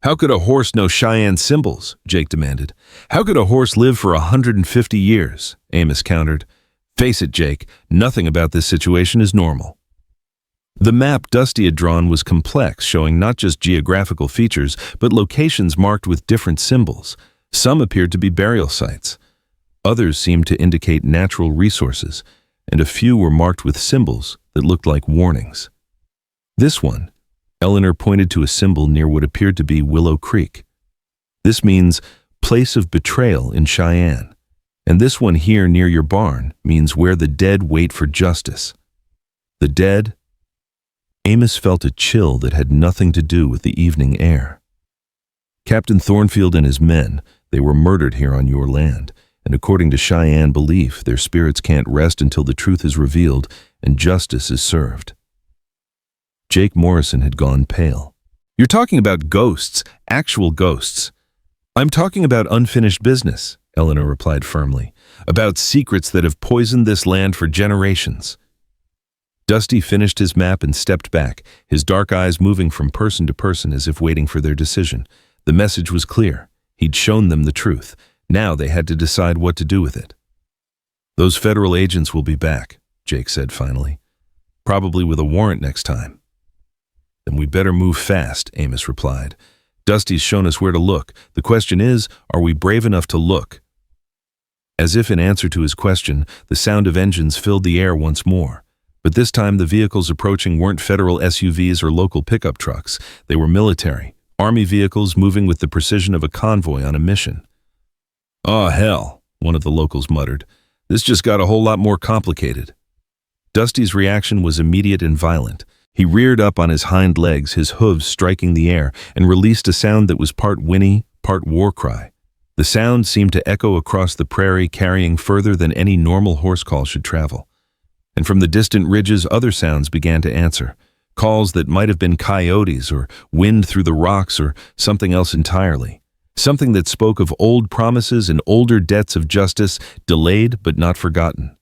How could a horse know Cheyenne symbols? Jake demanded. How could a horse live for 150 years? Amos countered. Face it, Jake, nothing about this situation is normal. The map Dusty had drawn was complex, showing not just geographical features, but locations marked with different symbols. Some appeared to be burial sites. Others seemed to indicate natural resources, and a few were marked with symbols that looked like warnings. This one, Eleanor pointed to a symbol near what appeared to be Willow Creek. This means place of betrayal in Cheyenne. And this one here near your barn means where the dead wait for justice. The dead. Amos felt a chill that had nothing to do with the evening air. Captain Thornfield and his men, they were murdered here on your land, and according to Cheyenne belief, their spirits can't rest until the truth is revealed and justice is served. Jake Morrison had gone pale. You're talking about ghosts, actual ghosts. I'm talking about unfinished business, Eleanor replied firmly, about secrets that have poisoned this land for generations. Dusty finished his map and stepped back, his dark eyes moving from person to person as if waiting for their decision. The message was clear. He'd shown them the truth. Now they had to decide what to do with it. Those federal agents will be back, Jake said finally. Probably with a warrant next time. Then we better move fast, Amos replied. Dusty's shown us where to look. The question is, are we brave enough to look? As if in answer to his question, the sound of engines filled the air once more. But this time the vehicles approaching weren't federal SUVs or local pickup trucks. They were military, army vehicles moving with the precision of a convoy on a mission. "Oh, hell," one of the locals muttered. "This just got a whole lot more complicated." Dusty's reaction was immediate and violent. He reared up on his hind legs, his hooves striking the air, and released a sound that was part whinny, part war cry. The sound seemed to echo across the prairie, carrying further than any normal horse call should travel. And from the distant ridges, other sounds began to answer, calls that might have been coyotes or wind through the rocks or something else entirely. Something that spoke of old promises and older debts of justice, delayed but not forgotten.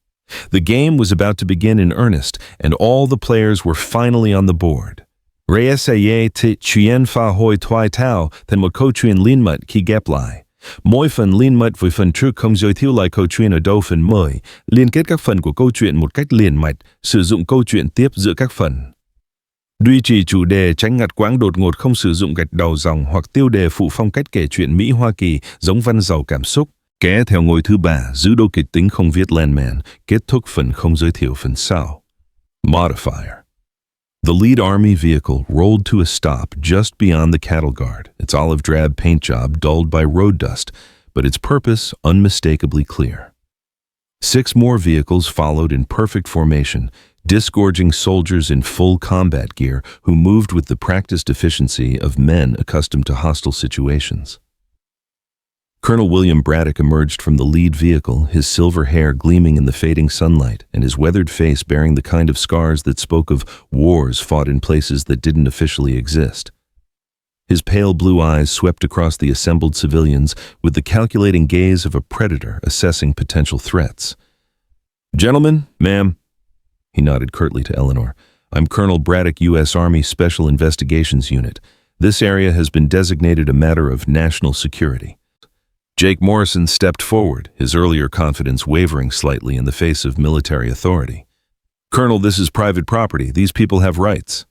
The game was about to begin in earnest, and all the players were finally on the board. Reessaye te chuen fa hoi toai tao then một câu chuyện liên mật khi ghép lại. Mỗi phần liên mật với phần trước không giới thiệu lại câu chuyện ở đâu phần mới, liên kết các phần của câu chuyện một cách liền mạch, sử dụng câu chuyện tiếp giữa các phần. Duy trì chủ đề, tránh ngắt quãng đột ngột, không sử dụng gạch đầu dòng hoặc tiêu đề phụ phong cách kể chuyện Mỹ Hoa Kỳ, giống văn giàu cảm xúc. Kéo theo ngôi thứ ba, giữ đô kịch tính không viết landman, kết thúc phần không giới thiệu phần sau. Modifier. The lead army vehicle rolled to a stop just beyond the cattle guard, its olive drab paint job dulled by road dust, but its purpose unmistakably clear. 6 more vehicles followed in perfect formation, disgorging soldiers in full combat gear who moved with the practiced efficiency of men accustomed to hostile situations. Colonel William Braddock emerged from the lead vehicle, his silver hair gleaming in the fading sunlight and his weathered face bearing the kind of scars that spoke of wars fought in places that didn't officially exist. His pale blue eyes swept across the assembled civilians with the calculating gaze of a predator assessing potential threats. "Gentlemen, ma'am," he nodded curtly to Eleanor, "I'm Colonel Braddock, U.S. Army Special Investigations Unit. This area has been designated a matter of national security." Jake Morrison stepped forward, his earlier confidence wavering slightly in the face of military authority. "Colonel, this is private property. These people have rights."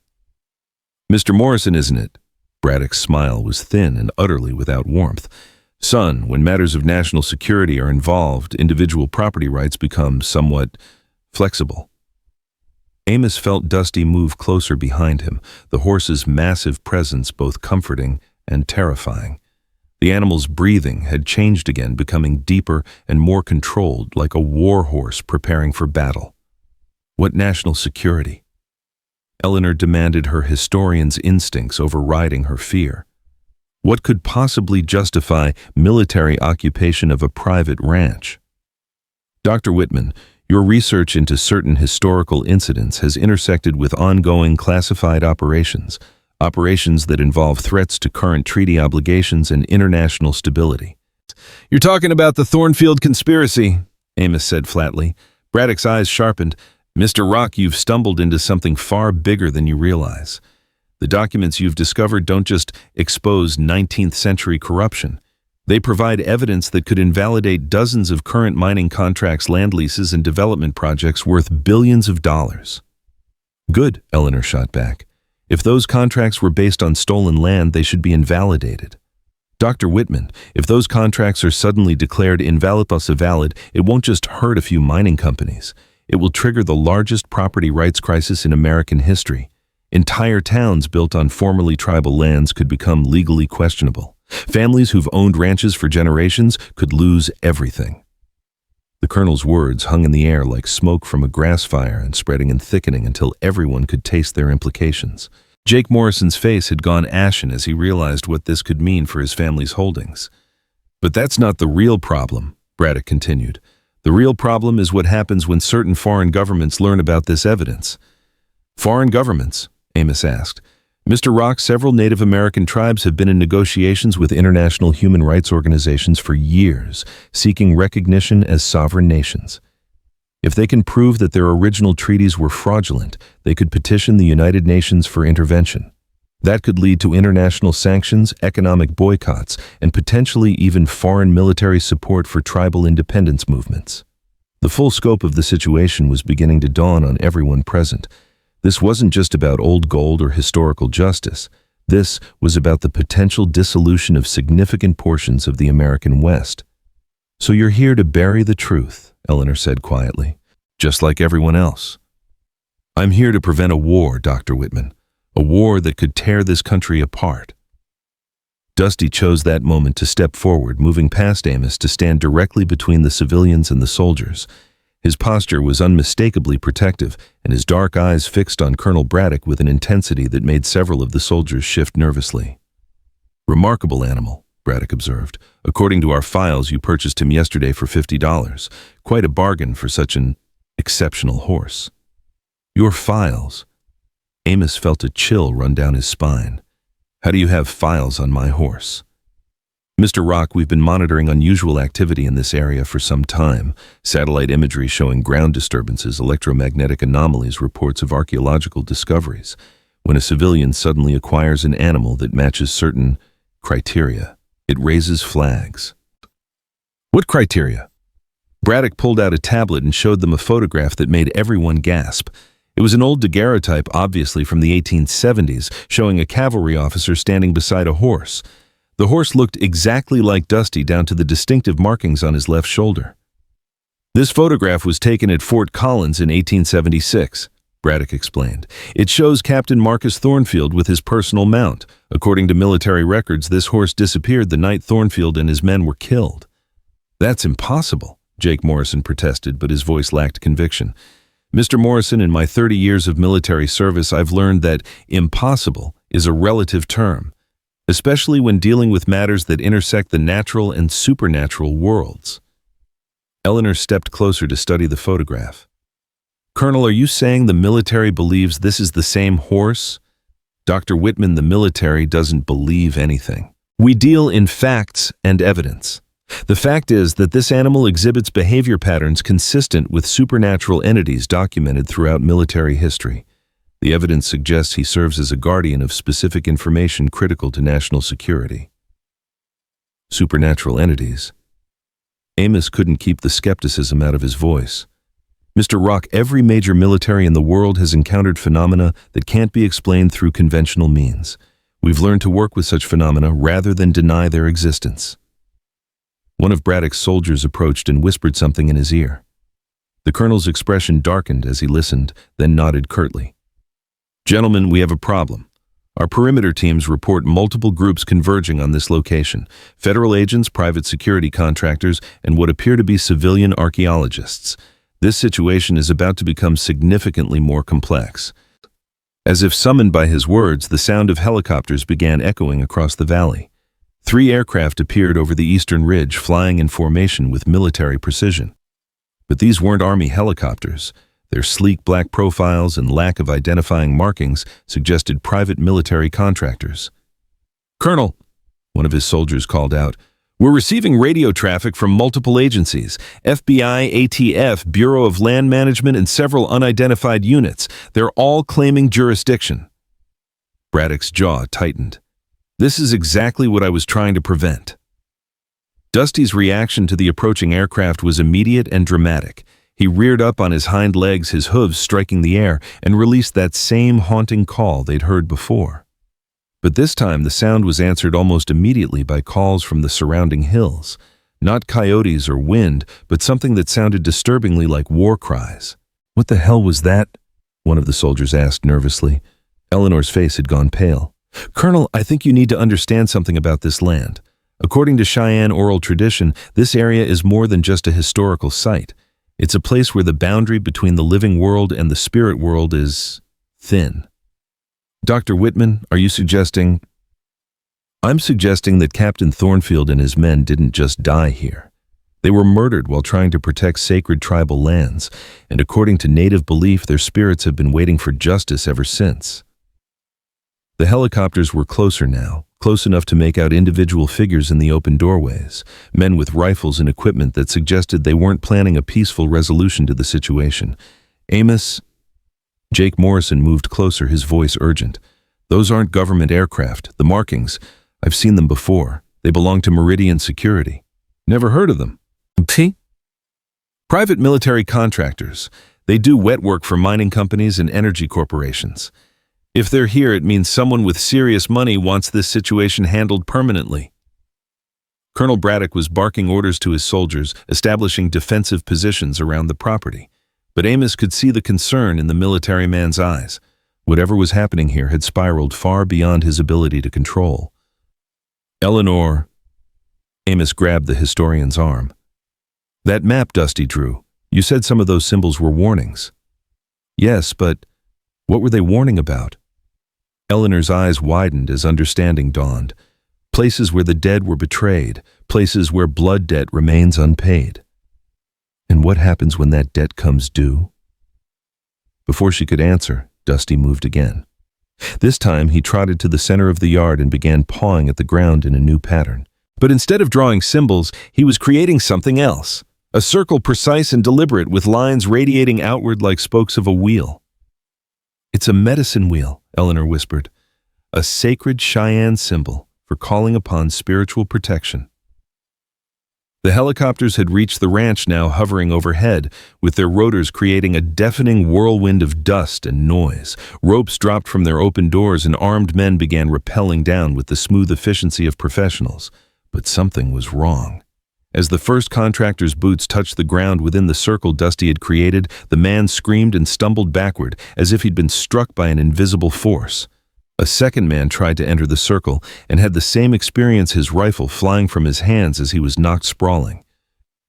"Mr. Morrison, isn't it?" Braddock's smile was thin and utterly without warmth. "Son, when matters of national security are involved, individual property rights become somewhat flexible." Amos felt Dusty move closer behind him, the horse's massive presence both comforting and terrifying. The animal's breathing had changed again, becoming deeper and more controlled, like a war horse preparing for battle. What national security? Eleanor demanded, her historian's instincts overriding her fear. What could possibly justify military occupation of a private ranch? Dr. Whitman, your research into certain historical incidents has intersected with ongoing classified operations that involve threats to current treaty obligations and international stability. "You're talking about the Thornfield conspiracy," Amos said flatly. Braddock's eyes sharpened. "Mr. Rock, you've stumbled into something far bigger than you realize. The documents you've discovered don't just expose 19th century corruption. They provide evidence that could invalidate dozens of current mining contracts, land leases, and development projects worth billions of dollars." "Good," Eleanor shot back. "If those contracts were based on stolen land, they should be invalidated." "Dr. Whitman, if those contracts are suddenly declared invalid, it won't just hurt a few mining companies. It will trigger the largest property rights crisis in American history. Entire towns built on formerly tribal lands could become legally questionable. Families who've owned ranches for generations could lose everything." The colonel's words hung in the air like smoke from a grass fire and spreading and thickening until everyone could taste their implications. Jake Morrison's face had gone ashen as he realized what this could mean for his family's holdings. "But that's not the real problem," Braddock continued. "The real problem is what happens when certain foreign governments learn about this evidence." "Foreign governments?" Amos asked. "Mr. Rock, several Native American tribes have been in negotiations with international human rights organizations for years, seeking recognition as sovereign nations. If they can prove that their original treaties were fraudulent, they could petition the United Nations for intervention. That could lead to international sanctions, economic boycotts, and potentially even foreign military support for tribal independence movements." The full scope of the situation was beginning to dawn on everyone present. This wasn't just about old gold or historical justice. This was about the potential dissolution of significant portions of the American West. "So you're here to bury the truth," Eleanor said quietly, "just like everyone else." "I'm here to prevent a war, Dr. Whitman, a war that could tear this country apart." Dusty chose that moment to step forward, moving past Amos to stand directly between the civilians and the soldiers. His posture was unmistakably protective, and his dark eyes fixed on Colonel Braddock with an intensity that made several of the soldiers shift nervously. "Remarkable animal," Braddock observed. "According to our files, you purchased him yesterday for $50. Quite a bargain for such an exceptional horse." "Your files?" Amos felt a chill run down his spine. "How do you have files on my horse?" "Mr. Rock, we've been monitoring unusual activity in this area for some time. Satellite imagery showing ground disturbances, electromagnetic anomalies, reports of archaeological discoveries. When a civilian suddenly acquires an animal that matches certain criteria, it raises flags." "What criteria?" Braddock pulled out a tablet and showed them a photograph that made everyone gasp. It was an old daguerreotype, obviously from the 1870s, showing a cavalry officer standing beside a horse. The horse looked exactly like Dusty down to the distinctive markings on his left shoulder. "This photograph was taken at Fort Collins in 1876, Braddock explained. "It shows Captain Marcus Thornfield with his personal mount. According to military records, this horse disappeared the night Thornfield and his men were killed." "That's impossible," Jake Morrison protested, but his voice lacked conviction. "Mr. Morrison, in my 30 years of military service, I've learned that impossible is a relative term, especially when dealing with matters that intersect the natural and supernatural worlds." Eleanor stepped closer to study the photograph. "Colonel, are you saying the military believes this is the same horse?" "Dr. Whitman, the military doesn't believe anything. We deal in facts and evidence. The fact is that this animal exhibits behavior patterns consistent with supernatural entities documented throughout military history. The evidence suggests he serves as a guardian of specific information critical to national security." Supernatural entities. Amos couldn't keep the skepticism out of his voice. "Mr. Rock, every major military in the world has encountered phenomena that can't be explained through conventional means. We've learned to work with such phenomena rather than deny their existence." One of Braddock's soldiers approached and whispered something in his ear. The colonel's expression darkened as he listened, then nodded curtly. "Gentlemen, we have a problem. Our perimeter teams report multiple groups converging on this location: federal agents, private security contractors, and what appear to be civilian archaeologists. This situation is about to become significantly more complex." As if summoned by his words, the sound of helicopters began echoing across the valley. 3 aircraft appeared over the eastern ridge, flying in formation with military precision. But these weren't Army helicopters. Their sleek black profiles and lack of identifying markings suggested private military contractors. "Colonel," one of his soldiers called out, "we're receiving radio traffic from multiple agencies: FBI, ATF, Bureau of Land Management, and several unidentified units. They're all claiming jurisdiction." Braddock's jaw tightened. "This is exactly what I was trying to prevent." Dusty's reaction to the approaching aircraft was immediate and dramatic. He reared up on his hind legs, his hooves striking the air, and released that same haunting call they'd heard before. But this time the sound was answered almost immediately by calls from the surrounding hills. Not coyotes or wind, but something that sounded disturbingly like war cries. "What the hell was that?" one of the soldiers asked nervously. Eleanor's face had gone pale. "Colonel, I think you need to understand something about this land. According to Cheyenne oral tradition, this area is more than just a historical site. It's a place where the boundary between the living world and the spirit world is thin." "Dr. Whitman, are you suggesting—" "I'm suggesting that Captain Thornfield and his men didn't just die here. They were murdered while trying to protect sacred tribal lands, and according to native belief, their spirits have been waiting for justice ever since." The helicopters were closer now, close enough to make out individual figures in the open doorways, men with rifles and equipment that suggested they weren't planning a peaceful resolution to the situation. "Amos—" Jake Morrison moved closer, his voice urgent. "Those aren't government aircraft. The markings, I've seen them before. They belong to Meridian Security." "Never heard of them." "Private military contractors. They do wet work for mining companies and energy corporations. If they're here, it means someone with serious money wants this situation handled permanently. Colonel Braddock was barking orders to his soldiers, establishing defensive positions around the property. But Amos could see the concern in the military man's eyes. Whatever was happening here had spiraled far beyond his ability to control. Eleanor. Amos grabbed the historian's arm. That map Dusty drew, you said some of those symbols were warnings. Yes, but what were they warning about? Eleanor's eyes widened as understanding dawned. Places where the dead were betrayed, places where blood debt remains unpaid. And what happens when that debt comes due? Before she could answer, Dusty moved again. This time he trotted to the center of the yard and began pawing at the ground in a new pattern. But instead of drawing symbols, he was creating something else. A circle precise and deliberate with lines radiating outward like spokes of a wheel. It's a medicine wheel, Eleanor whispered. A sacred Cheyenne symbol for calling upon spiritual protection. The helicopters had reached the ranch now, hovering overhead, with their rotors creating a deafening whirlwind of dust and noise. Ropes dropped from their open doors and armed men began rappelling down with the smooth efficiency of professionals. But something was wrong. As the first contractor's boots touched the ground within the circle Dusty had created, the man screamed and stumbled backward as if he'd been struck by an invisible force. A second man tried to enter the circle and had the same experience, his rifle flying from his hands as he was knocked sprawling.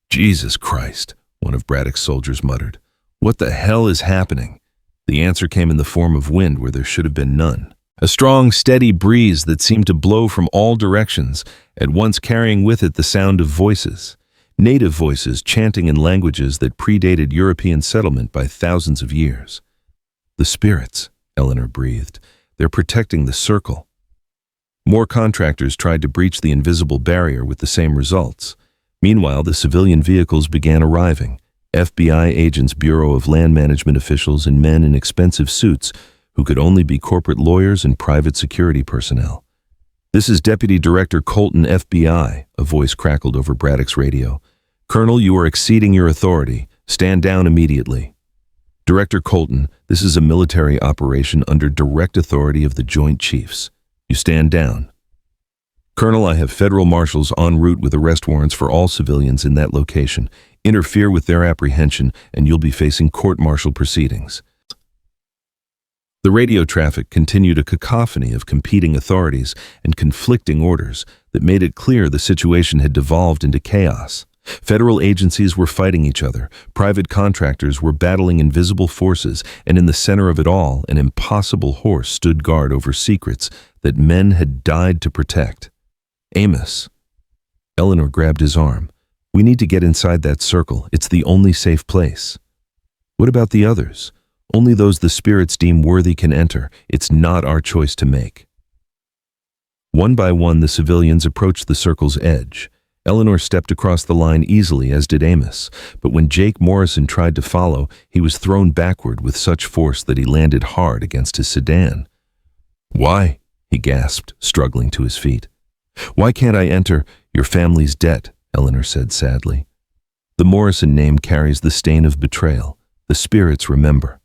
Jesus Christ, one of Braddock's soldiers muttered. What the hell is happening? The answer came in the form of wind where there should have been none. A strong, steady breeze that seemed to blow from all directions, at once carrying with it the sound of voices. Native voices chanting in languages that predated European settlement by thousands of years. The spirits, Eleanor breathed. They're protecting the circle. More contractors tried to breach the invisible barrier with the same results. Meanwhile, the civilian vehicles began arriving. FBI agents, Bureau of Land Management officials, and men in expensive suits who could only be corporate lawyers and private security personnel. This is Deputy Director Colton, FBI, a voice crackled over Braddock's radio. Colonel, you are exceeding your authority. Stand down immediately. Director Colton, this is a military operation under direct authority of the Joint Chiefs. You stand down. Colonel, I have federal marshals en route with arrest warrants for all civilians in that location. Interfere with their apprehension, and you'll be facing court-martial proceedings. The radio traffic continued a cacophony of competing authorities and conflicting orders that made it clear the situation had devolved into chaos. Federal agencies were fighting each other, private contractors were battling invisible forces, and in the center of it all, an impossible horse stood guard over secrets that men had died to protect. Amos. Eleanor grabbed his arm. We need to get inside that circle. It's the only safe place. What about the others? Only those the spirits deem worthy can enter. It's not our choice to make. One by one, the civilians approached the circle's edge. Eleanor stepped across the line easily, as did Amos, but when Jake Morrison tried to follow, he was thrown backward with such force that he landed hard against his sedan. Why? He gasped, struggling to his feet. Why can't I enter? Your family's debt, Eleanor said sadly. The Morrison name carries the stain of betrayal. The spirits remember.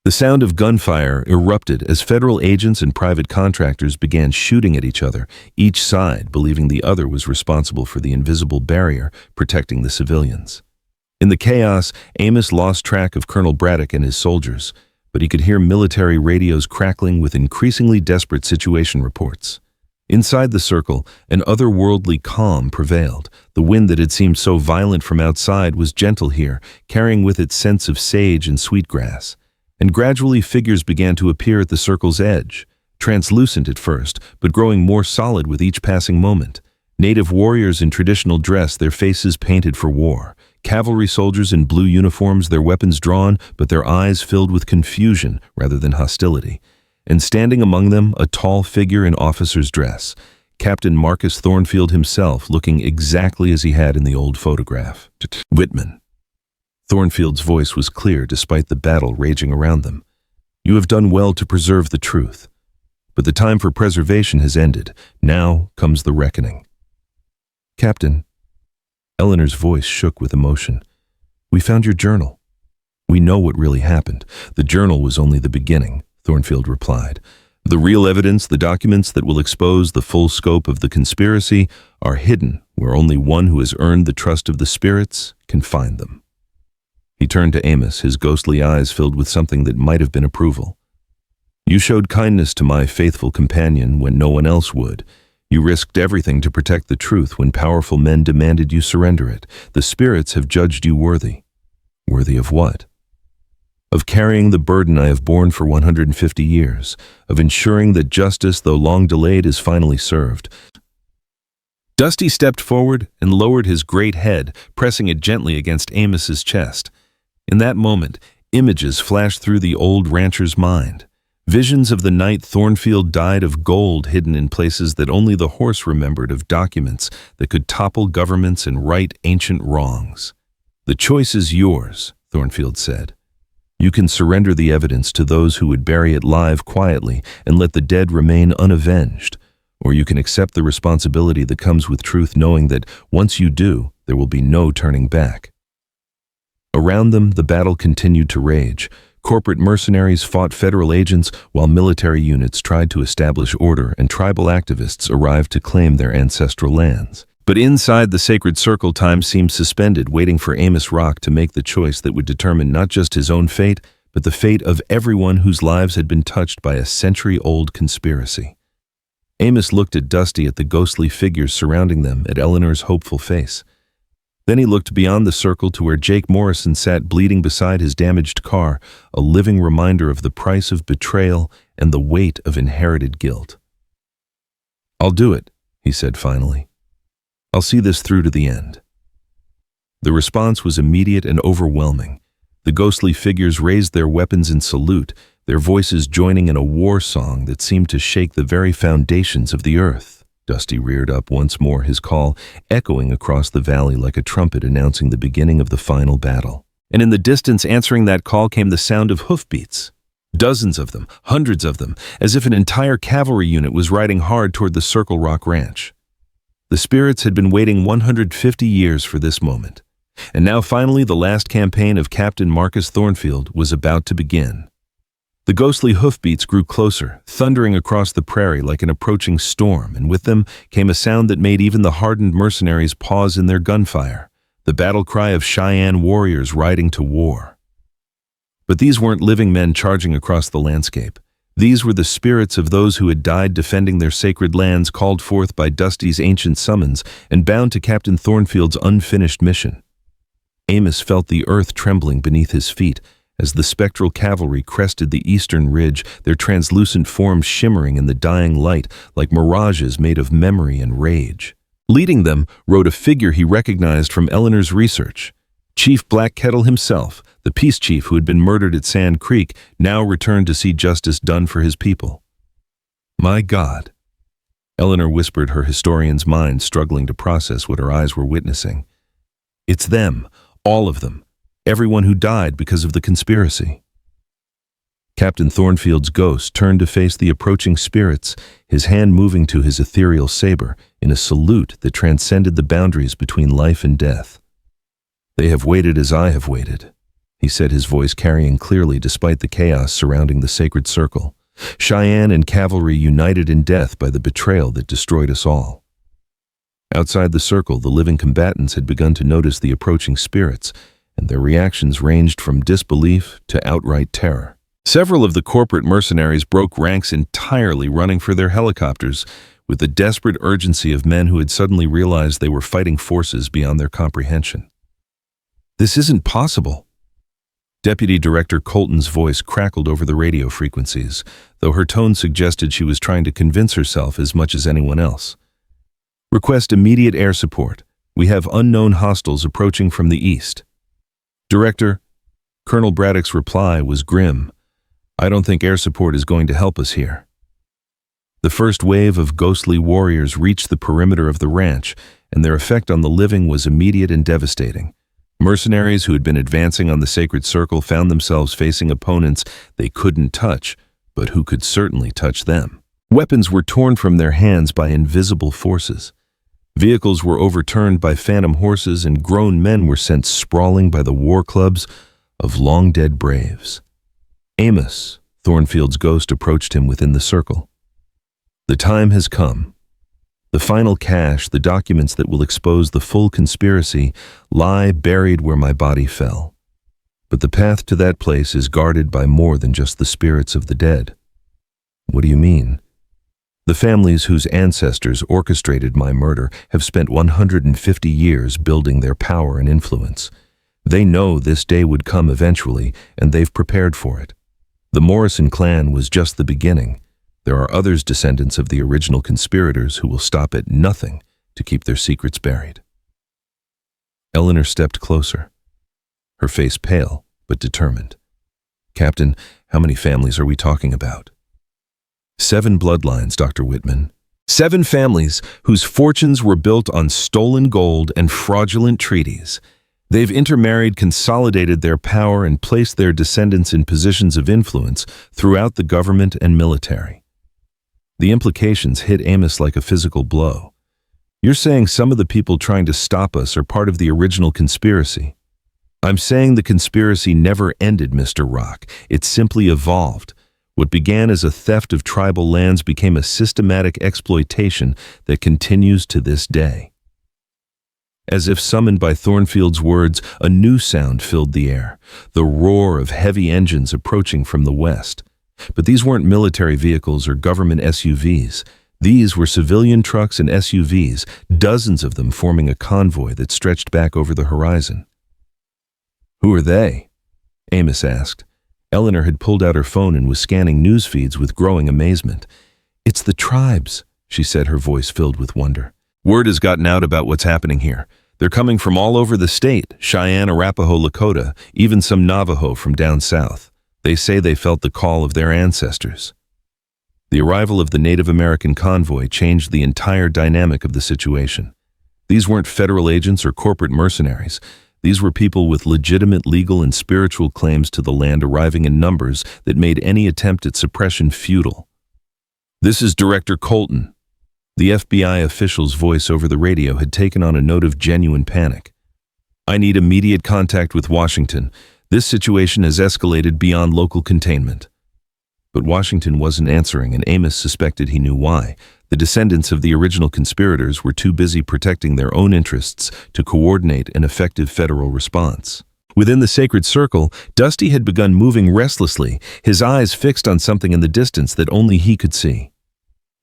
The sound of gunfire erupted as federal agents and private contractors began shooting at each other, each side believing the other was responsible for the invisible barrier protecting the civilians. In the chaos, Amos lost track of Colonel Braddock and his soldiers, but he could hear military radios crackling with increasingly desperate situation reports. Inside the circle, an otherworldly calm prevailed. The wind that had seemed so violent from outside was gentle here, carrying with it scents of sage and sweetgrass. And gradually figures began to appear at the circle's edge, translucent at first, but growing more solid with each passing moment. Native warriors in traditional dress, their faces painted for war. Cavalry soldiers in blue uniforms, their weapons drawn, but their eyes filled with confusion rather than hostility. And standing among them, a tall figure in officer's dress, Captain Marcus Thornfield himself, looking exactly as he had in the old photograph. Whitman. Thornfield's voice was clear despite the battle raging around them. You have done well to preserve the truth. But the time for preservation has ended. Now comes the reckoning. Captain. Eleanor's voice shook with emotion. We found your journal. "We know what really happened. The journal was only the beginning," Thornfield replied. "The real evidence, the documents that will expose the full scope of the conspiracy, are hidden where only one who has earned the trust of the spirits can find them." He turned to Amos, his ghostly eyes filled with something that might have been approval. "You showed kindness to my faithful companion when no one else would. You risked everything to protect the truth when powerful men demanded you surrender it. The spirits have judged you worthy." "Worthy of what?" "Of carrying the burden I have borne for 150 years, of ensuring that justice, though long delayed, is finally served." Dusty stepped forward and lowered his great head, pressing it gently against Amos's chest. In that moment, images flashed through the old rancher's mind. Visions of the night Thornfield died, of gold hidden in places that only the horse remembered, of documents that could topple governments and right ancient wrongs. "The choice is yours," Thornfield said. "You can surrender the evidence to those who would bury it live quietly and let the dead remain unavenged, or you can accept the responsibility that comes with truth, knowing that once you do, there will be no turning back." Around them, the battle continued to rage. Corporate mercenaries fought federal agents while military units tried to establish order, and tribal activists arrived to claim their ancestral lands. But inside the sacred circle, time seemed suspended, waiting for Amos Rock to make the choice that would determine not just his own fate, but the fate of everyone whose lives had been touched by a century-old conspiracy. Amos looked at Dusty, at the ghostly figures surrounding them, at Eleanor's hopeful face. Then he looked beyond the circle to where Jake Morrison sat bleeding beside his damaged car, a living reminder of the price of betrayal and the weight of inherited guilt. "I'll do it," he said finally. "I'll see this through to the end." The response was immediate and overwhelming. The ghostly figures raised their weapons in salute, their voices joining in a war song that seemed to shake the very foundations of the earth. Dusty reared up once more, his call echoing across the valley like a trumpet announcing the beginning of the final battle. And in the distance, answering that call, came the sound of hoofbeats. Dozens of them, hundreds of them, as if an entire cavalry unit was riding hard toward the Circle Rock Ranch. The spirits had been waiting 150 years for this moment. And now finally the last campaign of Captain Marcus Thornfield was about to begin. The ghostly hoofbeats grew closer, thundering across the prairie like an approaching storm, and with them came a sound that made even the hardened mercenaries pause in their gunfire, the battle cry of Cheyenne warriors riding to war. But these weren't living men charging across the landscape. These were the spirits of those who had died defending their sacred lands, called forth by Dusty's ancient summons and bound to Captain Thornfield's unfinished mission. Amos felt the earth trembling beneath his feet as the spectral cavalry crested the eastern ridge, their translucent forms shimmering in the dying light like mirages made of memory and rage. Leading them rode a figure he recognized from Eleanor's research. Chief Black Kettle himself, the peace chief who had been murdered at Sand Creek, now returned to see justice done for his people. "My God," Eleanor whispered, her historian's mind struggling to process what her eyes were witnessing. "It's them, all of them. Everyone who died because of the conspiracy." Captain Thornfield's ghost turned to face the approaching spirits, his hand moving to his ethereal saber in a salute that transcended the boundaries between life and death. "They have waited as I have waited," he said, his voice carrying clearly despite the chaos surrounding the sacred circle. "Cheyenne and cavalry united in death by the betrayal that destroyed us all." Outside the circle, the living combatants had begun to notice the approaching spirits, and their reactions ranged from disbelief to outright terror. Several of the corporate mercenaries broke ranks entirely, running for their helicopters with the desperate urgency of men who had suddenly realized they were fighting forces beyond their comprehension. "This isn't possible." Deputy Director Colton's voice crackled over the radio frequencies, though her tone suggested she was trying to convince herself as much as anyone else. "Request immediate air support. We have unknown hostiles approaching from the east." "Director," Colonel Braddock's reply was grim. "I don't think air support is going to help us here." The first wave of ghostly warriors reached the perimeter of the ranch, and their effect on the living was immediate and devastating. Mercenaries who had been advancing on the sacred circle found themselves facing opponents they couldn't touch, but who could certainly touch them. Weapons were torn from their hands by invisible forces. Vehicles were overturned by phantom horses, and grown men were sent sprawling by the war clubs of long-dead braves. Amos, Thornfield's ghost, approached him within the circle. The time has come. The final cache, the documents that will expose the full conspiracy, lie buried where my body fell. But the path to that place is guarded by more than just the spirits of the dead. What do you mean? The families whose ancestors orchestrated my murder have spent 150 years building their power and influence. They know this day would come eventually, and they've prepared for it. The Morrison clan was just the beginning. There are others descendants of the original conspirators who will stop at nothing to keep their secrets buried. Eleanor stepped closer, her face pale but determined. Captain, how many families are we talking about? 7 bloodlines, Dr. Whitman. 7 families whose fortunes were built on stolen gold and fraudulent treaties. They've intermarried, consolidated their power, and placed their descendants in positions of influence throughout the government and military. The implications hit Amos like a physical blow. You're saying some of the people trying to stop us are part of the original conspiracy. I'm saying the conspiracy never ended, Mr. Rock. It simply evolved. What began as a theft of tribal lands became a systematic exploitation that continues to this day. As if summoned by Thornfield's words, a new sound filled the air, the roar of heavy engines approaching from the west. But these weren't military vehicles or government SUVs. These were civilian trucks and SUVs, dozens of them forming a convoy that stretched back over the horizon. Who are they? Amos asked. Eleanor had pulled out her phone and was scanning news feeds with growing amazement. It's the tribes, she said, her voice filled with wonder. Word has gotten out about what's happening here. They're coming from all over the state, Cheyenne, Arapaho, Lakota, even some Navajo from down south. They say they felt the call of their ancestors. The arrival of the Native American convoy changed the entire dynamic of the situation. These weren't federal agents or corporate mercenaries. These were people with legitimate legal and spiritual claims to the land arriving in numbers that made any attempt at suppression futile. This is Director Colton. The FBI official's voice over the radio had taken on a note of genuine panic. I need immediate contact with Washington. This situation has escalated beyond local containment. But Washington wasn't answering, and Amos suspected he knew why. The descendants of the original conspirators were too busy protecting their own interests to coordinate an effective federal response. Within the sacred circle, Dusty had begun moving restlessly, his eyes fixed on something in the distance that only he could see.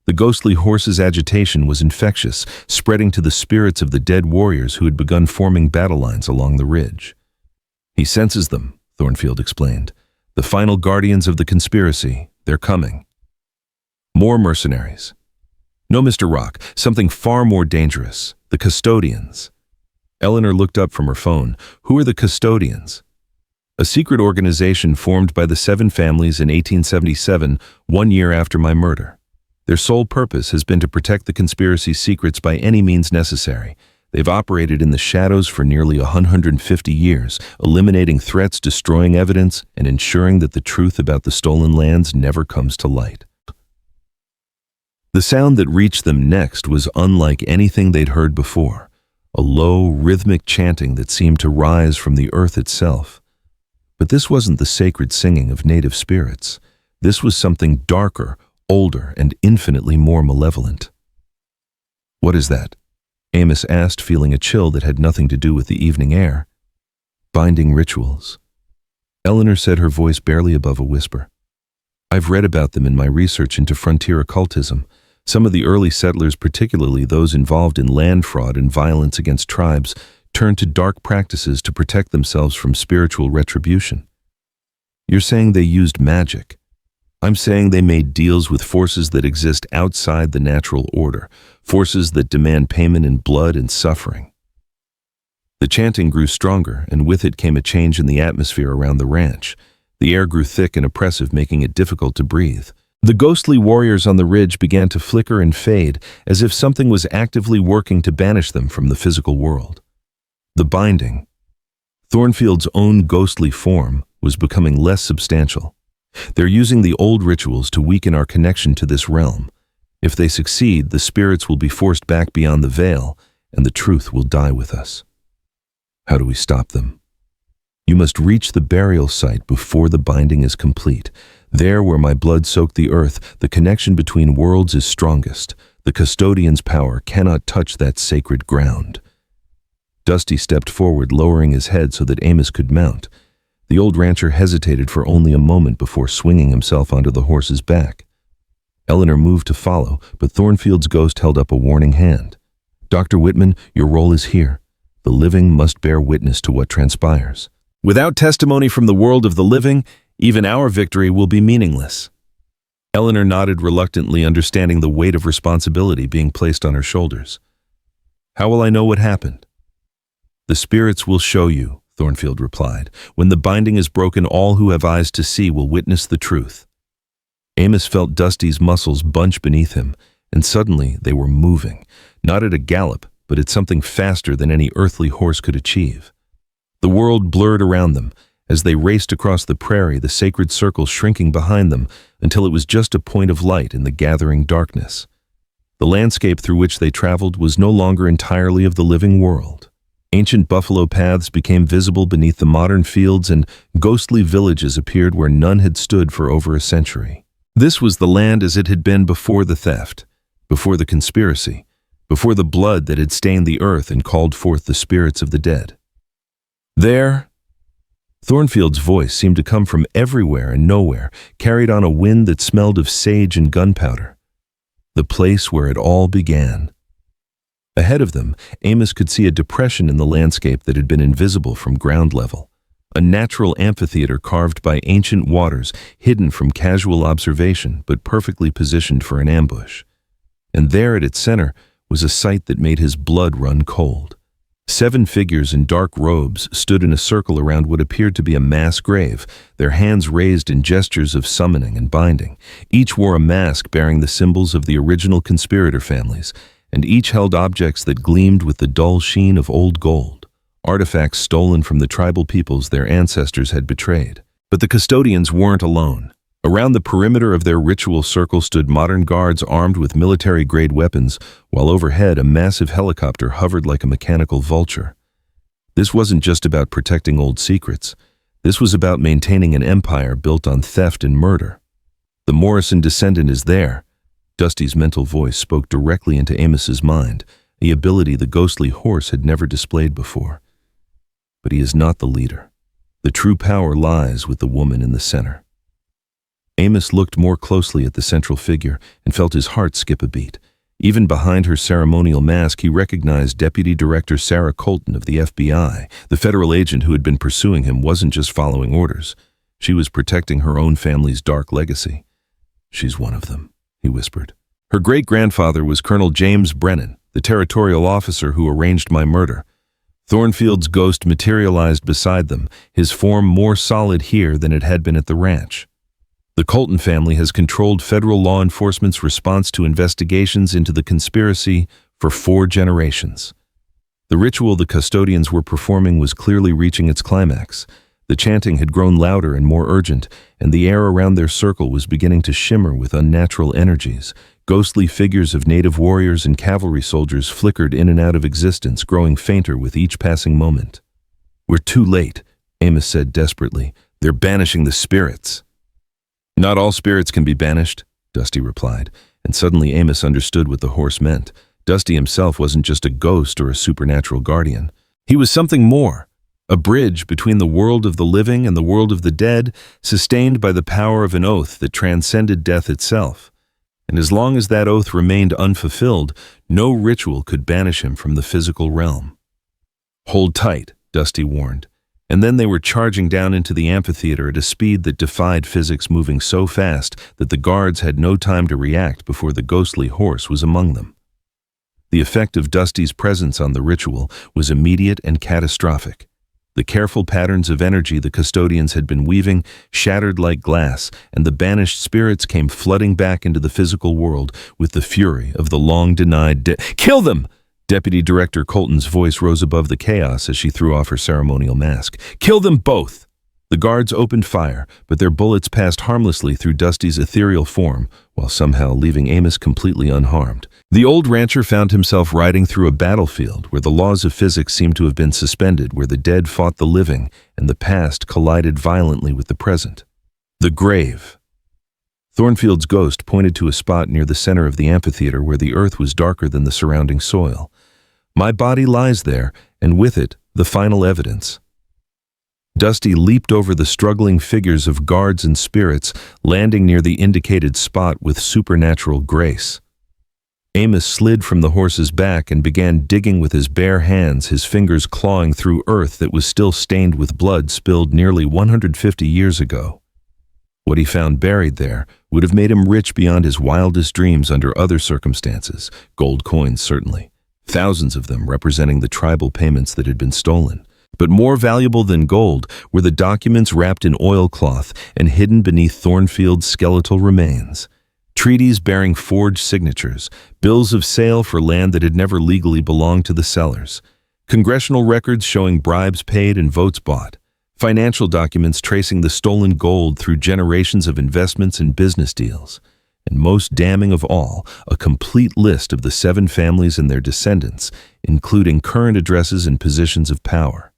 The ghostly horse's agitation was infectious, spreading to the spirits of the dead warriors who had begun forming battle lines along the ridge. He senses them, Thornfield explained. The final guardians of the conspiracy. They're coming. More mercenaries. No, Mr. Rock, something far more dangerous. The custodians. Eleanor looked up from her phone. Who are the custodians? A secret organization formed by the 7 families in 1877, 1 year after my murder. Their sole purpose has been to protect the conspiracy's secrets by any means necessary. They've operated in the shadows for nearly 150 years, eliminating threats, destroying evidence, and ensuring that the truth about the stolen lands never comes to light. The sound that reached them next was unlike anything they'd heard before, a low, rhythmic chanting that seemed to rise from the earth itself. But this wasn't the sacred singing of native spirits. This was something darker, older, and infinitely more malevolent. What is that? Amos asked, feeling a chill that had nothing to do with the evening air. Binding rituals. Eleanor said, her voice barely above a whisper. I've read about them in my research into frontier occultism. Some of the early settlers, particularly those involved in land fraud and violence against tribes, turned to dark practices to protect themselves from spiritual retribution. You're saying they used magic. I'm saying they made deals with forces that exist outside the natural order, forces that demand payment in blood and suffering. The chanting grew stronger, and with it came a change in the atmosphere around the ranch. The air grew thick and oppressive, making it difficult to breathe. The ghostly warriors on the ridge began to flicker and fade, as if something was actively working to banish them from the physical world. The binding, Thornfield's own ghostly form, was becoming less substantial. They're using the old rituals to weaken our connection to this realm. If they succeed, the spirits will be forced back beyond the veil, and the truth will die with us. How do we stop them? You must reach the burial site before the binding is complete. There, where my blood soaked the earth, the connection between worlds is strongest. The custodian's power cannot touch that sacred ground." Dusty stepped forward, lowering his head so that Amos could mount. The old rancher hesitated for only a moment before swinging himself onto the horse's back. Eleanor moved to follow, but Thornfield's ghost held up a warning hand. "Dr. Whitman, your role is here. The living must bear witness to what transpires. Without testimony from the world of the living, even our victory will be meaningless." Eleanor nodded reluctantly, understanding the weight of responsibility being placed on her shoulders. "How will I know what happened?" "The spirits will show you," Thornfield replied. "When the binding is broken, all who have eyes to see will witness the truth." Amos felt Dusty's muscles bunch beneath him, and suddenly they were moving, not at a gallop, but at something faster than any earthly horse could achieve. The world blurred around them. As they raced across the prairie, the sacred circle shrinking behind them until it was just a point of light in the gathering darkness. The landscape through which they traveled was no longer entirely of the living world. Ancient buffalo paths became visible beneath the modern fields, and ghostly villages appeared where none had stood for over a century. This was the land as it had been before the theft, before the conspiracy, before the blood that had stained the earth and called forth the spirits of the dead. There, Thornfield's voice seemed to come from everywhere and nowhere, carried on a wind that smelled of sage and gunpowder. The place where it all began. Ahead of them, Amos could see a depression in the landscape that had been invisible from ground level. A natural amphitheater carved by ancient waters, hidden from casual observation, but perfectly positioned for an ambush. And there at its center was a sight that made his blood run cold. 7 figures in dark robes stood in a circle around what appeared to be a mass grave, their hands raised in gestures of summoning and binding. Each wore a mask bearing the symbols of the original conspirator families, and each held objects that gleamed with the dull sheen of old gold. Artifacts stolen from the tribal peoples their ancestors had betrayed. But the custodians weren't alone. Around the perimeter of their ritual circle stood modern guards armed with military-grade weapons, while overhead a massive helicopter hovered like a mechanical vulture. This wasn't just about protecting old secrets. This was about maintaining an empire built on theft and murder. "The Morrison descendant is there." Dusty's mental voice spoke directly into Amos's mind, a ability the ghostly horse had never displayed before. But he is not the leader. The true power lies with the woman in the center. Amos looked more closely at the central figure and felt his heart skip a beat. Even behind her ceremonial mask, he recognized Deputy Director Sarah Colton of the FBI. The federal agent who had been pursuing him wasn't just following orders. She was protecting her own family's dark legacy. "She's one of them," he whispered. "Her great-grandfather was Colonel James Brennan, the territorial officer who arranged my murder." Thornfield's ghost materialized beside them, his form more solid here than it had been at the ranch. "The Colton family has controlled federal law enforcement's response to investigations into the conspiracy for 4 generations. The ritual the custodians were performing was clearly reaching its climax. The chanting had grown louder and more urgent, and the air around their circle was beginning to shimmer with unnatural energies. Ghostly figures of native warriors and cavalry soldiers flickered in and out of existence, growing fainter with each passing moment. "We're too late," Amos said desperately. "They're banishing the spirits." "Not all spirits can be banished," Dusty replied, and suddenly Amos understood what the horse meant. Dusty himself wasn't just a ghost or a supernatural guardian. He was something more, a bridge between the world of the living and the world of the dead, sustained by the power of an oath that transcended death itself. And as long as that oath remained unfulfilled, no ritual could banish him from the physical realm. "Hold tight," Dusty warned. And then they were charging down into the amphitheater at a speed that defied physics, moving so fast that the guards had no time to react before the ghostly horse was among them. The effect of Dusty's presence on the ritual was immediate and catastrophic. The careful patterns of energy the custodians had been weaving shattered like glass, and the banished spirits came flooding back into the physical world with the fury of the long-denied "Kill them!" Deputy Director Colton's voice rose above the chaos as she threw off her ceremonial mask. "Kill them both!" The guards opened fire, but their bullets passed harmlessly through Dusty's ethereal form, while somehow leaving Amos completely unharmed. The old rancher found himself riding through a battlefield where the laws of physics seemed to have been suspended, where the dead fought the living, and the past collided violently with the present. The grave. Thornfield's ghost pointed to a spot near the center of the amphitheater where the earth was darker than the surrounding soil. My body lies there, and with it, the final evidence. Dusty leaped over the struggling figures of guards and spirits, landing near the indicated spot with supernatural grace. Amos slid from the horse's back and began digging with his bare hands, his fingers clawing through earth that was still stained with blood spilled nearly 150 years ago. What he found buried there would have made him rich beyond his wildest dreams under other circumstances, gold coins certainly, thousands of them representing the tribal payments that had been stolen. But more valuable than gold were the documents wrapped in oilcloth and hidden beneath Thornfield's skeletal remains. Treaties bearing forged signatures, bills of sale for land that had never legally belonged to the sellers, congressional records showing bribes paid and votes bought, financial documents tracing the stolen gold through generations of investments and business deals, and most damning of all, a complete list of the 7 families and their descendants, including current addresses and positions of power.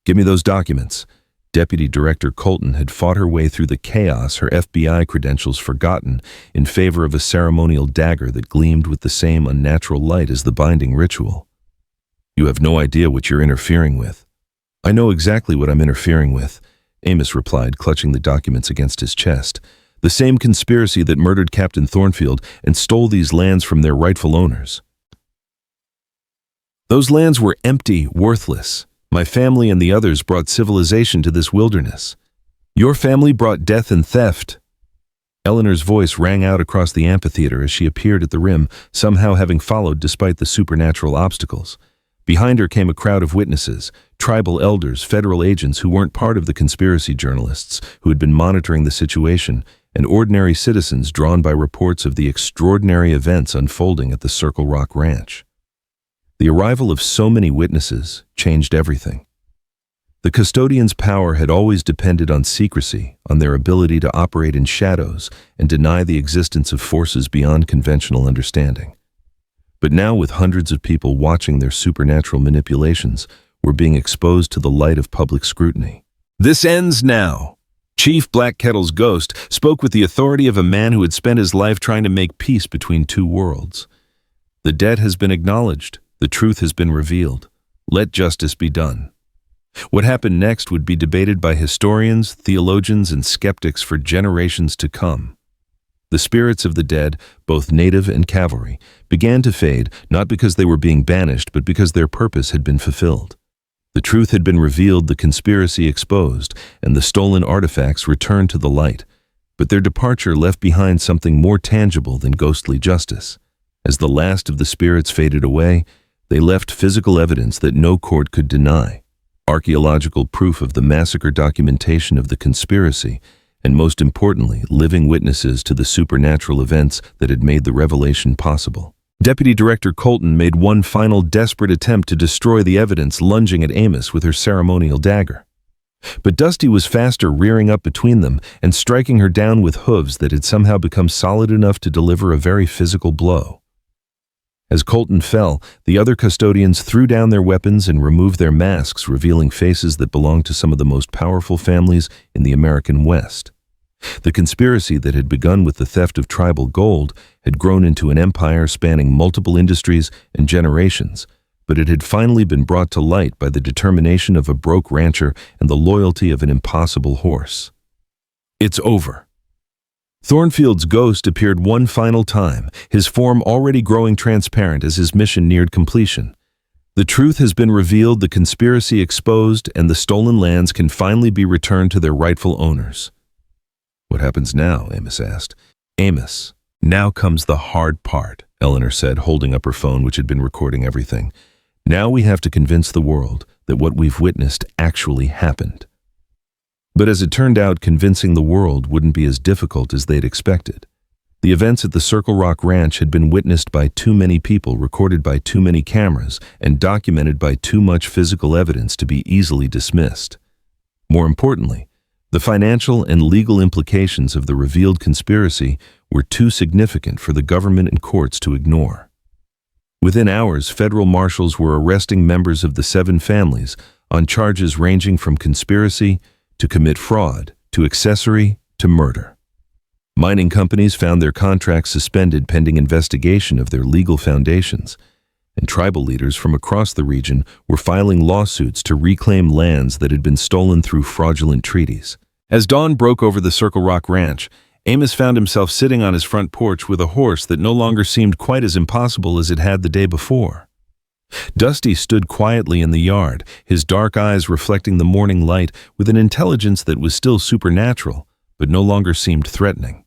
"Give me those documents." Deputy Director Colton had fought her way through the chaos, her FBI credentials forgotten, in favor of a ceremonial dagger that gleamed with the same unnatural light as the binding ritual. "You have no idea what you're interfering with." "I know exactly what I'm interfering with," Amos replied, clutching the documents against his chest. "The same conspiracy that murdered Captain Thornfield and stole these lands from their rightful owners. Those lands were empty, worthless. My family and the others brought civilization to this wilderness. Your family brought death and theft." Eleanor's voice rang out across the amphitheater as she appeared at the rim, somehow having followed despite the supernatural obstacles. Behind her came a crowd of witnesses, tribal elders, federal agents who weren't part of the conspiracy, journalists who had been monitoring the situation, and ordinary citizens drawn by reports of the extraordinary events unfolding at the Circle Rock Ranch. The arrival of so many witnesses changed everything. The custodians' power had always depended on secrecy, on their ability to operate in shadows and deny the existence of forces beyond conventional understanding. But now, with hundreds of people watching, their supernatural manipulations were being exposed to the light of public scrutiny. "This ends now." Chief Blackkettle's ghost spoke with the authority of a man who had spent his life trying to make peace between 2 worlds. "The debt has been acknowledged. The truth has been revealed. Let justice be done." What happened next would be debated by historians, theologians, and skeptics for generations to come. The spirits of the dead, both native and cavalry, began to fade, not because they were being banished, but because their purpose had been fulfilled. The truth had been revealed, the conspiracy exposed, and the stolen artifacts returned to the light. But their departure left behind something more tangible than ghostly justice. As the last of the spirits faded away, they left physical evidence that no court could deny, archaeological proof of the massacre, documentation of the conspiracy, and most importantly, living witnesses to the supernatural events that had made the revelation possible. Deputy Director Colton made one final desperate attempt to destroy the evidence, lunging at Amos with her ceremonial dagger. But Dusty was faster, rearing up between them and striking her down with hooves that had somehow become solid enough to deliver a very physical blow. As Colton fell, the other custodians threw down their weapons and removed their masks, revealing faces that belonged to some of the most powerful families in the American West. The conspiracy that had begun with the theft of tribal gold had grown into an empire spanning multiple industries and generations, but it had finally been brought to light by the determination of a broke rancher and the loyalty of an impossible horse. "It's over." Thornfield's ghost appeared one final time, his form already growing transparent as his mission neared completion. "The truth has been revealed, the conspiracy exposed, and the stolen lands can finally be returned to their rightful owners." "What happens now?" Amos asked. "Amos, now comes the hard part," Eleanor said, holding up her phone, which had been recording everything. "Now we have to convince the world that what we've witnessed actually happened." But as it turned out, convincing the world wouldn't be as difficult as they'd expected. The events at the Circle Rock Ranch had been witnessed by too many people, recorded by too many cameras, and documented by too much physical evidence to be easily dismissed. More importantly, the financial and legal implications of the revealed conspiracy were too significant for the government and courts to ignore. Within hours, federal marshals were arresting members of the 7 families on charges ranging from conspiracy to commit fraud to accessory to murder. Mining companies found their contracts suspended pending investigation of their legal foundations, and tribal leaders from across the region were filing lawsuits to reclaim lands that had been stolen through fraudulent treaties. As dawn broke over the Circle Rock Ranch, Amos found himself sitting on his front porch with a horse that no longer seemed quite as impossible as it had the day before. Dusty stood quietly in the yard, his dark eyes reflecting the morning light with an intelligence that was still supernatural, but no longer seemed threatening.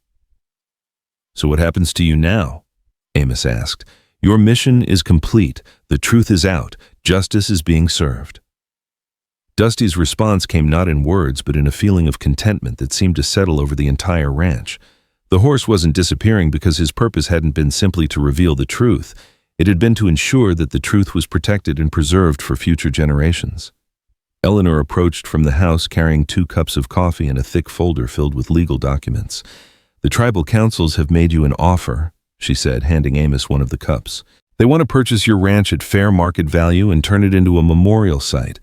"So what happens to you now?" Amos asked. "Your mission is complete, the truth is out, justice is being served." Dusty's response came not in words but in a feeling of contentment that seemed to settle over the entire ranch. The horse wasn't disappearing because his purpose hadn't been simply to reveal the truth. It had been to ensure that the truth was protected and preserved for future generations. Eleanor approached from the house carrying 2 cups of coffee and a thick folder filled with legal documents. "The tribal councils have made you an offer," she said, handing Amos one of the cups. "They want to purchase your ranch at fair market value and turn it into a memorial site,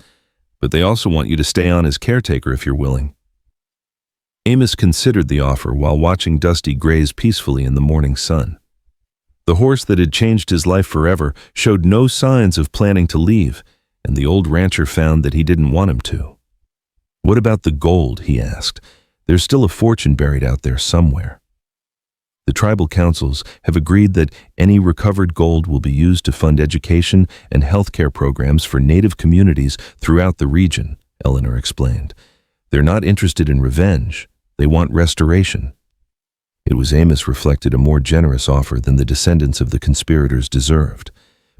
but they also want you to stay on as caretaker if you're willing." Amos considered the offer while watching Dusty graze peacefully in the morning sun. The horse that had changed his life forever showed no signs of planning to leave, and the old rancher found that he didn't want him to. "What about the gold?" he asked. "There's still a fortune buried out there somewhere." The tribal councils have agreed that any recovered gold will be used to fund education and healthcare programs for Native communities throughout the region, Eleanor explained. "They're not interested in revenge. They want restoration." It was, Amos reflected, a more generous offer than the descendants of the conspirators deserved.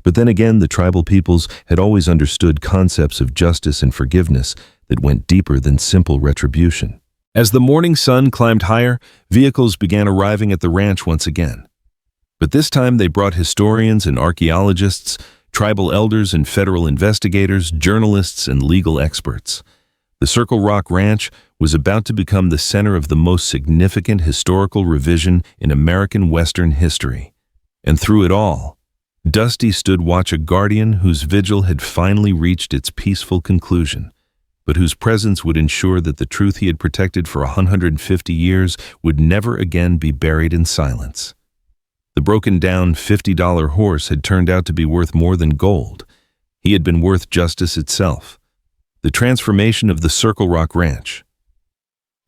But then again, the tribal peoples had always understood concepts of justice and forgiveness that went deeper than simple retribution. As the morning sun climbed higher, vehicles began arriving at the ranch once again. But this time they brought historians and archaeologists, tribal elders and federal investigators, journalists and legal experts. The Circle Rock Ranch was about to become the center of the most significant historical revision in American Western history. And through it all, Dusty stood watch a guardian whose vigil had finally reached its peaceful conclusion, but whose presence would ensure that the truth he had protected for 150 years would never again be buried in silence. The broken-down $50 horse had turned out to be worth more than gold. He had been worth justice itself. The transformation of the Circle Rock Ranch.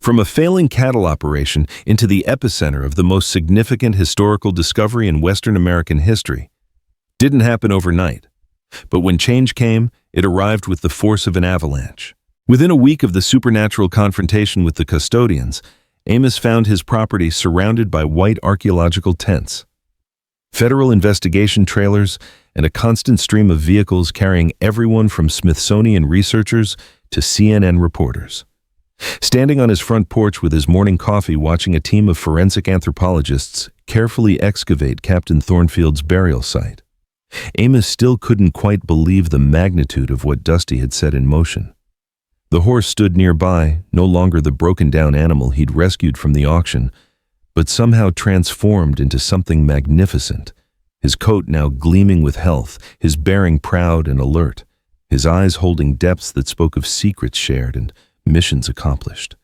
From a failing cattle operation into the epicenter of the most significant historical discovery in Western American history didn't happen overnight. But when change came, it arrived with the force of an avalanche. Within a week of the supernatural confrontation with the custodians, Amos found his property surrounded by white archaeological tents, federal investigation trailers, and a constant stream of vehicles carrying everyone from Smithsonian researchers to CNN reporters. Standing on his front porch with his morning coffee watching a team of forensic anthropologists carefully excavate Captain Thornfield's burial site, Amos still couldn't quite believe the magnitude of what Dusty had set in motion. The horse stood nearby, no longer the broken-down animal he'd rescued from the auction, but somehow transformed into something magnificent. His coat now gleaming with health, his bearing proud and alert, his eyes holding depths that spoke of secrets shared and missions accomplished.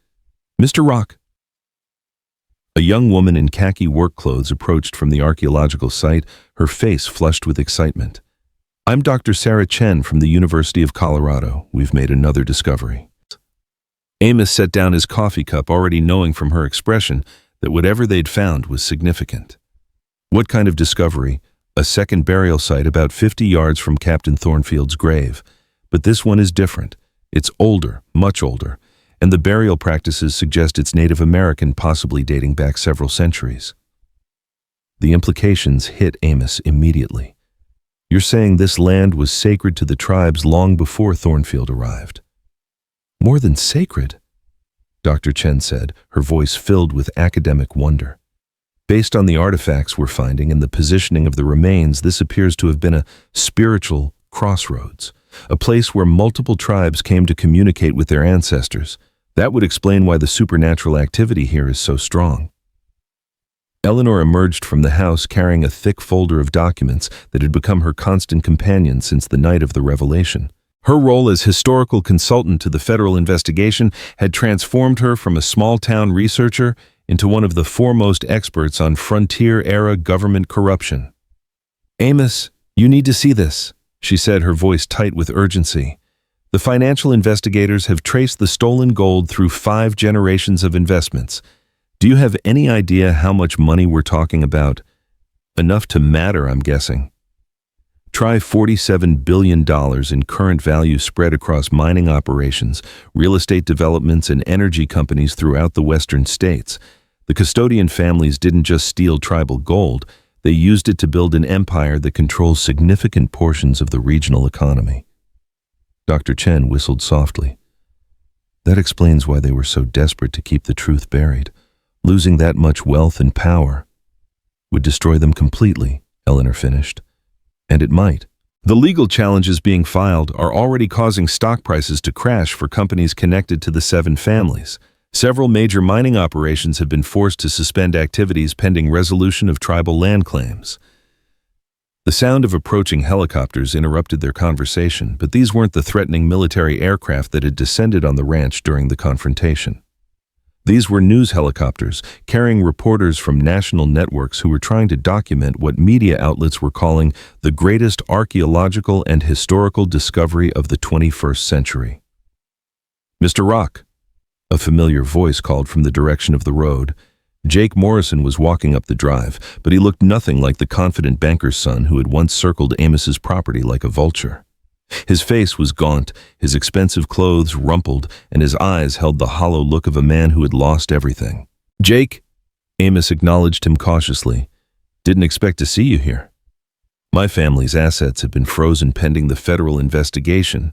"Mr. Rock." A young woman in khaki work clothes approached from the archaeological site, her face flushed with excitement. "I'm Dr. Sarah Chen from the University of Colorado. We've made another discovery." Amos set down his coffee cup, already knowing from her expression that whatever they'd found was significant. "What kind of discovery?" "A second burial site about 50 yards from Captain Thornfield's grave. But this one is different. It's older, much older, and the burial practices suggest it's Native American, possibly dating back several centuries." The implications hit Amos immediately. "You're saying this land was sacred to the tribes long before Thornfield arrived?" "More than sacred," Dr. Chen said, her voice filled with academic wonder. "Based on the artifacts we're finding and the positioning of the remains, this appears to have been a spiritual crossroads. a place where multiple tribes came to communicate with their ancestors. That would explain why the supernatural activity here is so strong. Eleanor emerged from the house carrying a thick folder of documents that had become her constant companion since the night of the revelation. Her role as historical consultant to the federal investigation had transformed her from a small-town researcher into one of the foremost experts on frontier-era government corruption. "Amos, you need to see this," she said, her voice tight with urgency. "The financial investigators have traced the stolen gold through 5 generations of investments. Do you have any idea how much money we're talking about? Enough to matter, I'm guessing. Try $47 billion in current value spread across mining operations, real estate developments, and energy companies throughout the western states. The custodian families didn't just steal tribal gold, they used it to build an empire that controls significant portions of the regional economy." Dr. Chen whistled softly. "That explains why they were so desperate to keep the truth buried. Losing that much wealth and power would destroy them completely," Eleanor finished. "And it might. The legal challenges being filed are already causing stock prices to crash for companies connected to the 7 families. Several major mining operations have been forced to suspend activities pending resolution of tribal land claims." The sound of approaching helicopters interrupted their conversation, but these weren't the threatening military aircraft that had descended on the ranch during the confrontation. These were news helicopters carrying reporters from national networks who were trying to document what media outlets were calling the greatest archaeological and historical discovery of the 21st century. "Mr. Rock," a familiar voice called from the direction of the road. Jake Morrison was walking up the drive, but he looked nothing like the confident banker's son who had once circled Amos's property like a vulture. His face was gaunt, his expensive clothes rumpled, and his eyes held the hollow look of a man who had lost everything. "Jake," Amos acknowledged him cautiously, "didn't expect to see you here." "My family's assets have been frozen pending the federal investigation,"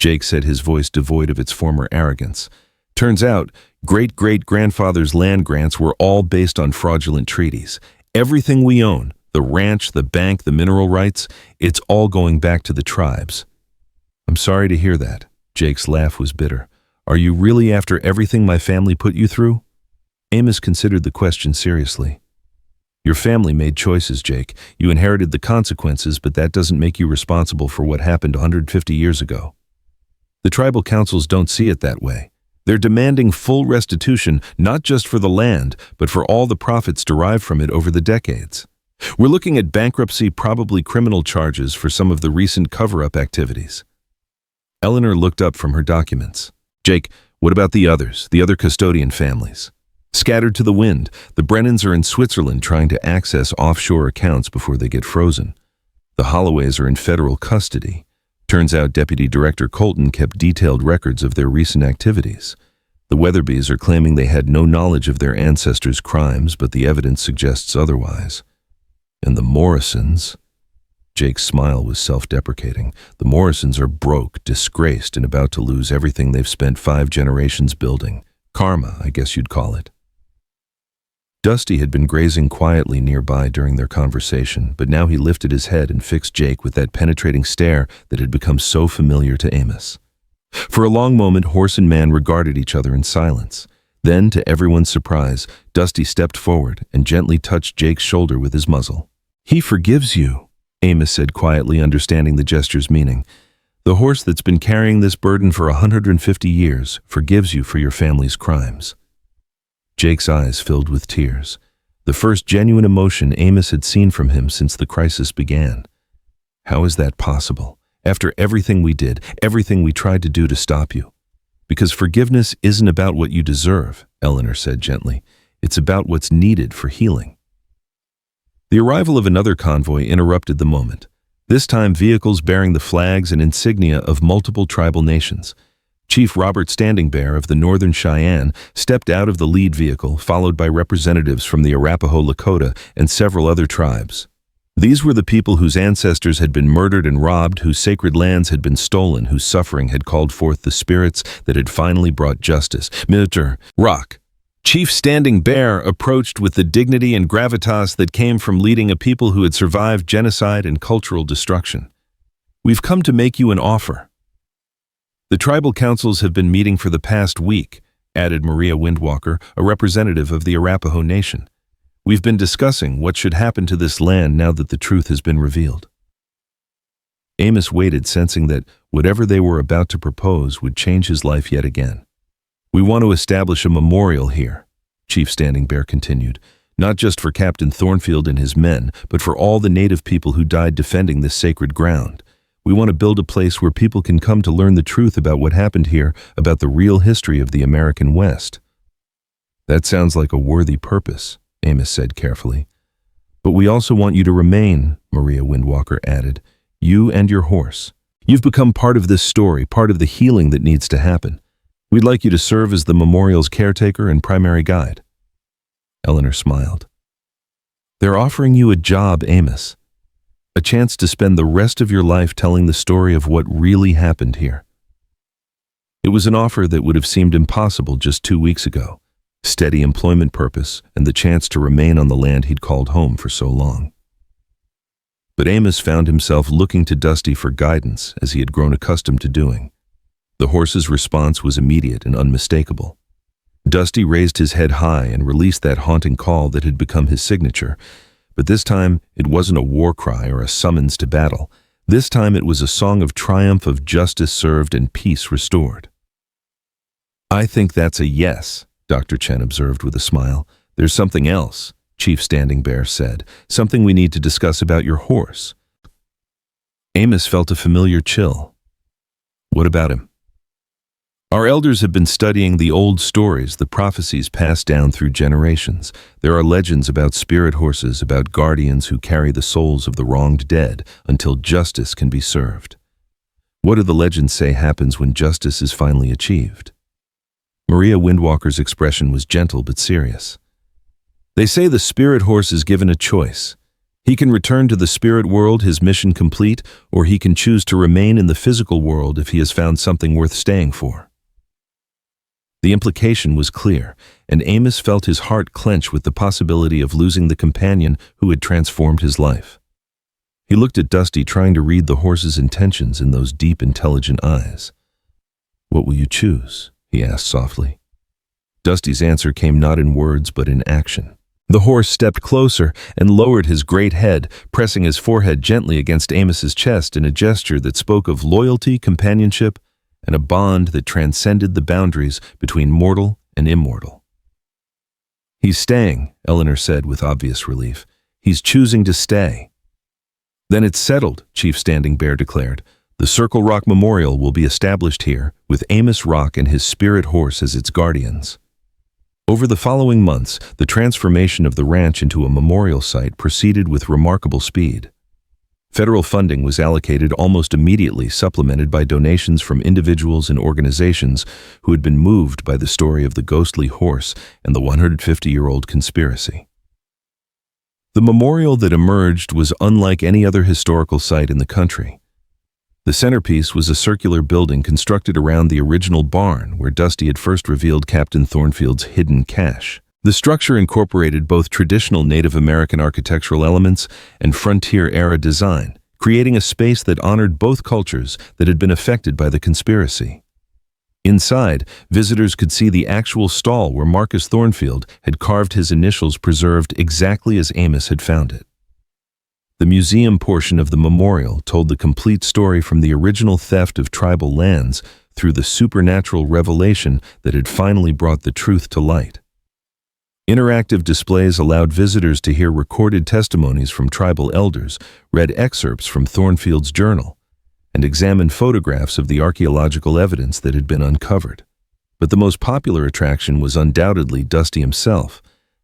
Jake said, his voice devoid of its former arrogance. "Turns out, great-great-grandfather's land grants were all based on fraudulent treaties. Everything we own, the ranch, the bank, the mineral rights, it's all going back to the tribes." "I'm sorry to hear that." Jake's laugh was bitter. "Are you really after everything my family put you through?" Amos considered the question seriously. "Your family made choices, Jake. You inherited the consequences, but that doesn't make you responsible for what happened 150 years ago." "The tribal councils don't see it that way. They're demanding full restitution, not just for the land, but for all the profits derived from it over the decades. We're looking at bankruptcy, probably criminal charges for some of the recent cover-up activities." Eleanor looked up from her documents. "Jake, what about the others, the other custodian families?" "Scattered to the wind. The Brennans are in Switzerland trying to access offshore accounts before they get frozen. The Holloways are in federal custody. Turns out Deputy Director Colton kept detailed records of their recent activities. The Weatherbys are claiming they had no knowledge of their ancestors' crimes, but the evidence suggests otherwise. And the Morrisons..." Jake's smile was self-deprecating. "The Morrisons are broke, disgraced, and about to lose everything they've spent 5 generations building. Karma, I guess you'd call it." Dusty had been grazing quietly nearby during their conversation, but now he lifted his head and fixed Jake with that penetrating stare that had become so familiar to Amos. For a long moment, horse and man regarded each other in silence. Then, to everyone's surprise, Dusty stepped forward and gently touched Jake's shoulder with his muzzle. "He forgives you," Amos said quietly, understanding the gesture's meaning. "The horse that's been carrying this burden for 150 years forgives you for your family's crimes." Jake's eyes filled with tears, the first genuine emotion Amos had seen from him since the crisis began. "How is that possible? After everything we did, everything we tried to do to stop you?" "Because forgiveness isn't about what you deserve," Eleanor said gently. "It's about what's needed for healing." The arrival of another convoy interrupted the moment. This time, vehicles bearing the flags and insignia of multiple tribal nations. Chief Robert Standing Bear of the Northern Cheyenne stepped out of the lead vehicle, followed by representatives from the Arapaho Lakota and several other tribes. These were the people whose ancestors had been murdered and robbed, whose sacred lands had been stolen, whose suffering had called forth the spirits that had finally brought justice. Mr. Rock. Chief Standing Bear approached with the dignity and gravitas that came from leading a people who had survived genocide and cultural destruction. We've come to make you an offer. The tribal councils have been meeting for the past week, added Maria Windwalker, a representative of the Arapaho Nation. We've been discussing what should happen to this land now that the truth has been revealed. Amos waited, sensing that whatever they were about to propose would change his life yet again. We want to establish a memorial here, Chief Standing Bear continued, not just for Captain Thornfield and his men, but for all the native people who died defending this sacred ground. We want to build a place where people can come to learn the truth about what happened here, about the real history of the American West. That sounds like a worthy purpose, Amos said carefully. But we also want you to remain, Maria Windwalker added, you and your horse. You've become part of this story, part of the healing that needs to happen. We'd like you to serve as the memorial's caretaker and primary guide. Eleanor smiled. They're offering you a job, Amos. A chance to spend the rest of your life telling the story of what really happened here. It was an offer that would have seemed impossible just 2 weeks ago. Steady employment purpose and the chance to remain on the land he'd called home for so long. But Amos found himself looking to Dusty for guidance, as he had grown accustomed to doing. The horse's response was immediate and unmistakable. Dusty raised his head high and released that haunting call that had become his signature. But this time, it wasn't a war cry or a summons to battle. This time it was a song of triumph, of justice served and peace restored. I think that's a yes, Dr. Chen observed with a smile. There's something else, Chief Standing Bear said, something we need to discuss about your horse. Amos felt a familiar chill. What about him? Our elders have been studying the old stories, the prophecies passed down through generations. There are legends about spirit horses, about guardians who carry the souls of the wronged dead until justice can be served. What do the legends say happens when justice is finally achieved? Maria Windwalker's expression was gentle but serious. They say the spirit horse is given a choice. He can return to the spirit world, his mission complete, or he can choose to remain in the physical world if he has found something worth staying for. The implication was clear, and Amos felt his heart clench with the possibility of losing the companion who had transformed his life. He looked at Dusty, trying to read the horse's intentions in those deep, intelligent eyes. What will you choose? He asked softly. Dusty's answer came not in words but in action. The horse stepped closer and lowered his great head, pressing his forehead gently against Amos's chest in a gesture that spoke of loyalty, companionship, and a bond that transcended the boundaries between mortal and immortal. He's staying, Eleanor said with obvious relief. He's choosing to stay. Then it's settled, Chief Standing Bear declared. The Circle Rock Memorial will be established here, with Amos Rock and his spirit horse as its guardians. Over the following months, the transformation of the ranch into a memorial site proceeded with remarkable speed. Federal funding was allocated almost immediately, supplemented by donations from individuals and organizations who had been moved by the story of the ghostly horse and the 150-year-old conspiracy. The memorial that emerged was unlike any other historical site in the country. The centerpiece was a circular building constructed around the original barn where Dusty had first revealed Captain Thornfield's hidden cache. The structure incorporated both traditional Native American architectural elements and frontier-era design, creating a space that honored both cultures that had been affected by the conspiracy. Inside, visitors could see the actual stall where Marcus Thornfield had carved his initials, preserved exactly as Amos had found it. The museum portion of the memorial told the complete story from the original theft of tribal lands through the supernatural revelation that had finally brought the truth to light. Interactive displays allowed visitors to hear recorded testimonies from tribal elders, read excerpts from Thornfield's journal, and examine photographs of the archaeological evidence that had been uncovered. But the most popular attraction was undoubtedly Dusty himself.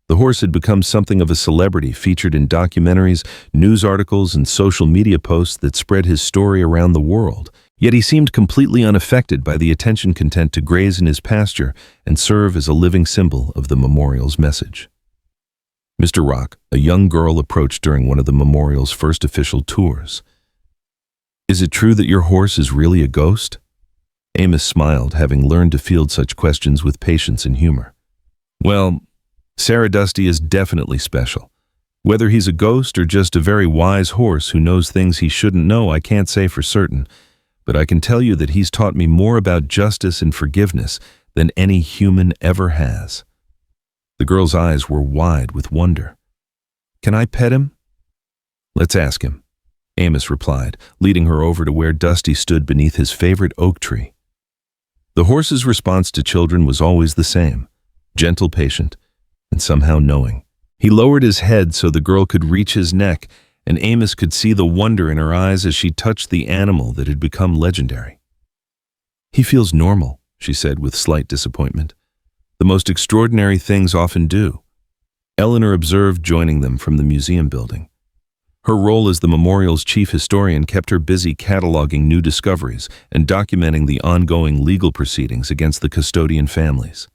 The horse had become something of a celebrity, featured in documentaries, news articles, and social media posts that spread his story around the world. Yet he seemed completely unaffected by the attention, content to graze in his pasture and serve as a living symbol of the memorial's message. Mr. Rock, a young girl, approached during one of the memorial's first official tours. Is it true that your horse is really a ghost? Amos smiled, having learned to field such questions with patience and humor. Well, Sarah, Dusty is definitely special. Whether he's a ghost or just a very wise horse who knows things he shouldn't know, I can't say for certain, but I can tell you that he's taught me more about justice and forgiveness than any human ever has." The girl's eyes were wide with wonder. "Can I pet him?" "Let's ask him," Amos replied, leading her over to where Dusty stood beneath his favorite oak tree. The horse's response to children was always the same: gentle, patient, and somehow knowing. He lowered his head so the girl could reach his neck, and Amos could see the wonder in her eyes as she touched the animal that had become legendary. "He feels normal," she said with slight disappointment. "The most extraordinary things often do." Eleanor observed, joining them from the museum building. Her role as the memorial's chief historian kept her busy cataloging new discoveries and documenting the ongoing legal proceedings against the custodian families.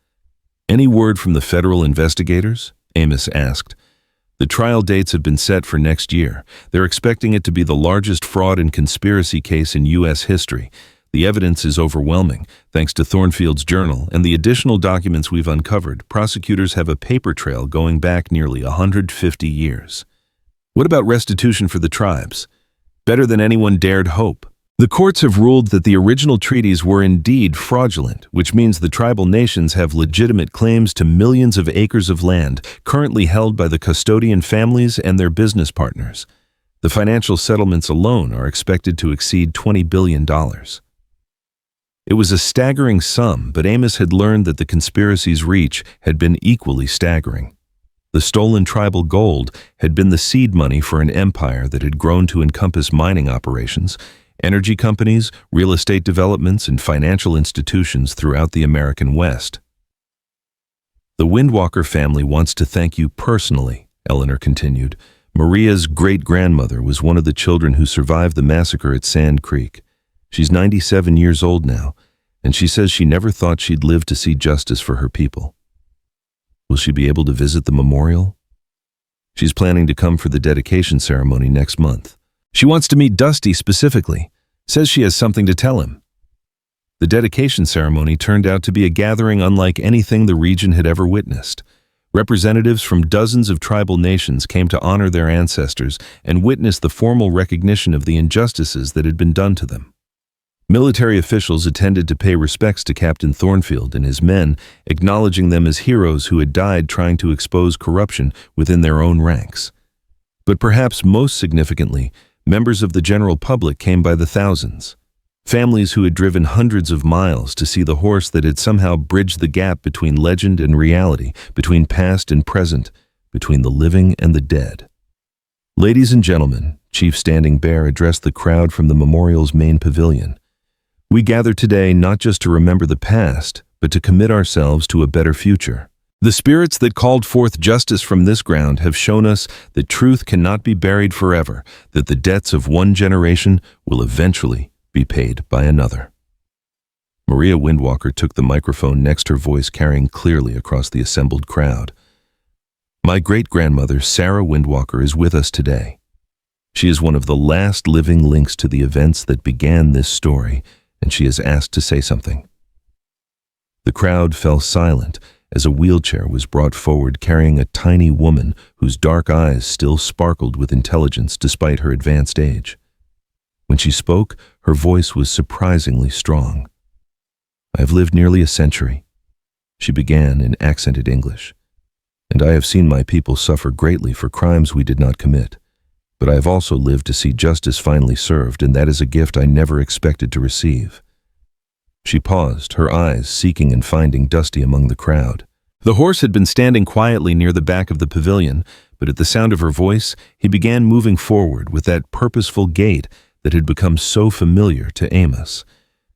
"Any word from the federal investigators?" Amos asked. "The trial dates have been set for next year. They're expecting it to be the largest fraud and conspiracy case in U.S. history. The evidence is overwhelming. Thanks to Thornfield's journal and the additional documents we've uncovered, prosecutors have a paper trail going back nearly 150 years. What about restitution for the tribes? Better than anyone dared hope. The courts have ruled that the original treaties were indeed fraudulent, which means the tribal nations have legitimate claims to millions of acres of land currently held by the custodian families and their business partners. The financial settlements alone are expected to exceed $20 billion. It was a staggering sum, but Amos had learned that the conspiracy's reach had been equally staggering. The stolen tribal gold had been the seed money for an empire that had grown to encompass mining operations, energy companies, real estate developments, and financial institutions throughout the American West. "The Windwalker family wants to thank you personally," Eleanor continued. "Maria's great-grandmother was one of the children who survived the massacre at Sand Creek. She's 97 years old now, and she says she never thought she'd live to see justice for her people." "Will she be able to visit the memorial?" "She's planning to come for the dedication ceremony next month. She wants to meet Dusty specifically. Says she has something to tell him." The dedication ceremony turned out to be a gathering unlike anything the region had ever witnessed. Representatives from dozens of tribal nations came to honor their ancestors and witness the formal recognition of the injustices that had been done to them. Military officials attended to pay respects to Captain Thornfield and his men, acknowledging them as heroes who had died trying to expose corruption within their own ranks. But perhaps most significantly, members of the general public came by the thousands. Families who had driven hundreds of miles to see the horse that had somehow bridged the gap between legend and reality, between past and present, between the living and the dead. "Ladies and gentlemen," Chief Standing Bear addressed the crowd from the memorial's main pavilion. "We gather today not just to remember the past, but to commit ourselves to a better future. The spirits that called forth justice from this ground have shown us that truth cannot be buried forever, that the debts of one generation will eventually be paid by another." Maria Windwalker took the microphone next, her voice carrying clearly across the assembled crowd. "My great-grandmother, Sarah Windwalker, is with us today. She is one of the last living links to the events that began this story, and she is asked to say something." The crowd fell silent as a wheelchair was brought forward carrying a tiny woman whose dark eyes still sparkled with intelligence despite her advanced age. When she spoke, her voice was surprisingly strong. "I have lived nearly a century," she began in accented English, "and I have seen my people suffer greatly for crimes we did not commit. But I have also lived to see justice finally served, and that is a gift I never expected to receive." She paused, her eyes seeking and finding Dusty among the crowd. The horse had been standing quietly near the back of the pavilion, but at the sound of her voice, he began moving forward with that purposeful gait that had become so familiar to Amos.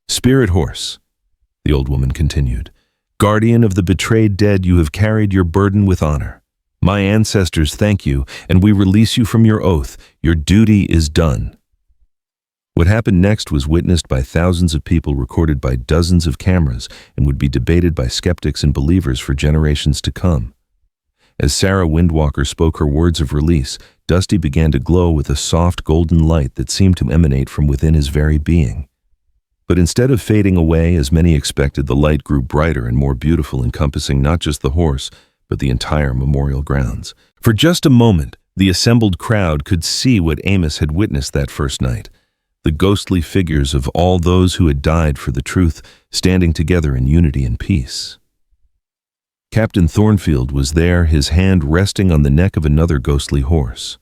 "Spirit horse," the old woman continued, "guardian of the betrayed dead, you have carried your burden with honor. My ancestors thank you, and we release you from your oath. Your duty is done." What happened next was witnessed by thousands of people, recorded by dozens of cameras, and would be debated by skeptics and believers for generations to come. As Sarah Windwalker spoke her words of release, Dusty began to glow with a soft golden light that seemed to emanate from within his very being. But instead of fading away, as many expected, the light grew brighter and more beautiful, encompassing not just the horse, but the entire memorial grounds. For just a moment, The assembled crowd could see what Amos had witnessed that first night, the ghostly figures of all those who had died for the truth, standing together in unity and peace. Captain Thornfield was there, his hand resting on the neck of another ghostly horse.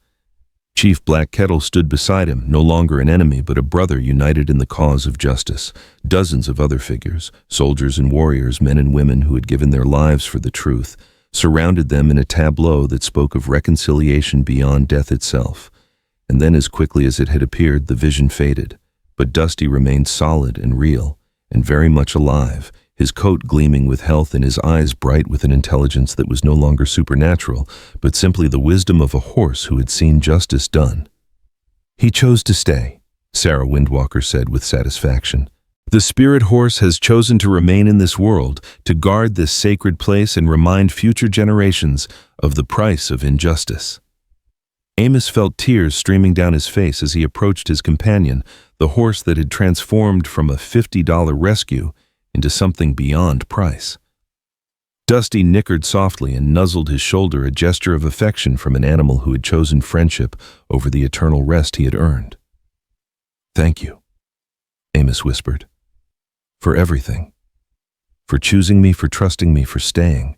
Chief Black Kettle stood beside him, no longer an enemy but a brother united in the cause of justice. Dozens of other figures, soldiers and warriors, men and women who had given their lives for the truth, surrounded them in a tableau that spoke of reconciliation beyond death itself. And then, as quickly as it had appeared, the vision faded. But Dusty remained solid and real, and very much alive, his coat gleaming with health and his eyes bright with an intelligence that was no longer supernatural, but simply the wisdom of a horse who had seen justice done. "He chose to stay," Sarah Windwalker said with satisfaction. "The spirit horse has chosen to remain in this world, to guard this sacred place and remind future generations of the price of injustice." Amos felt tears streaming down his face as he approached his companion, the horse that had transformed from a $50 rescue into something beyond price. Dusty nickered softly and nuzzled his shoulder, a gesture of affection from an animal who had chosen friendship over the eternal rest he had earned. "Thank you," Amos whispered. "For everything. For choosing me, for trusting me, for staying."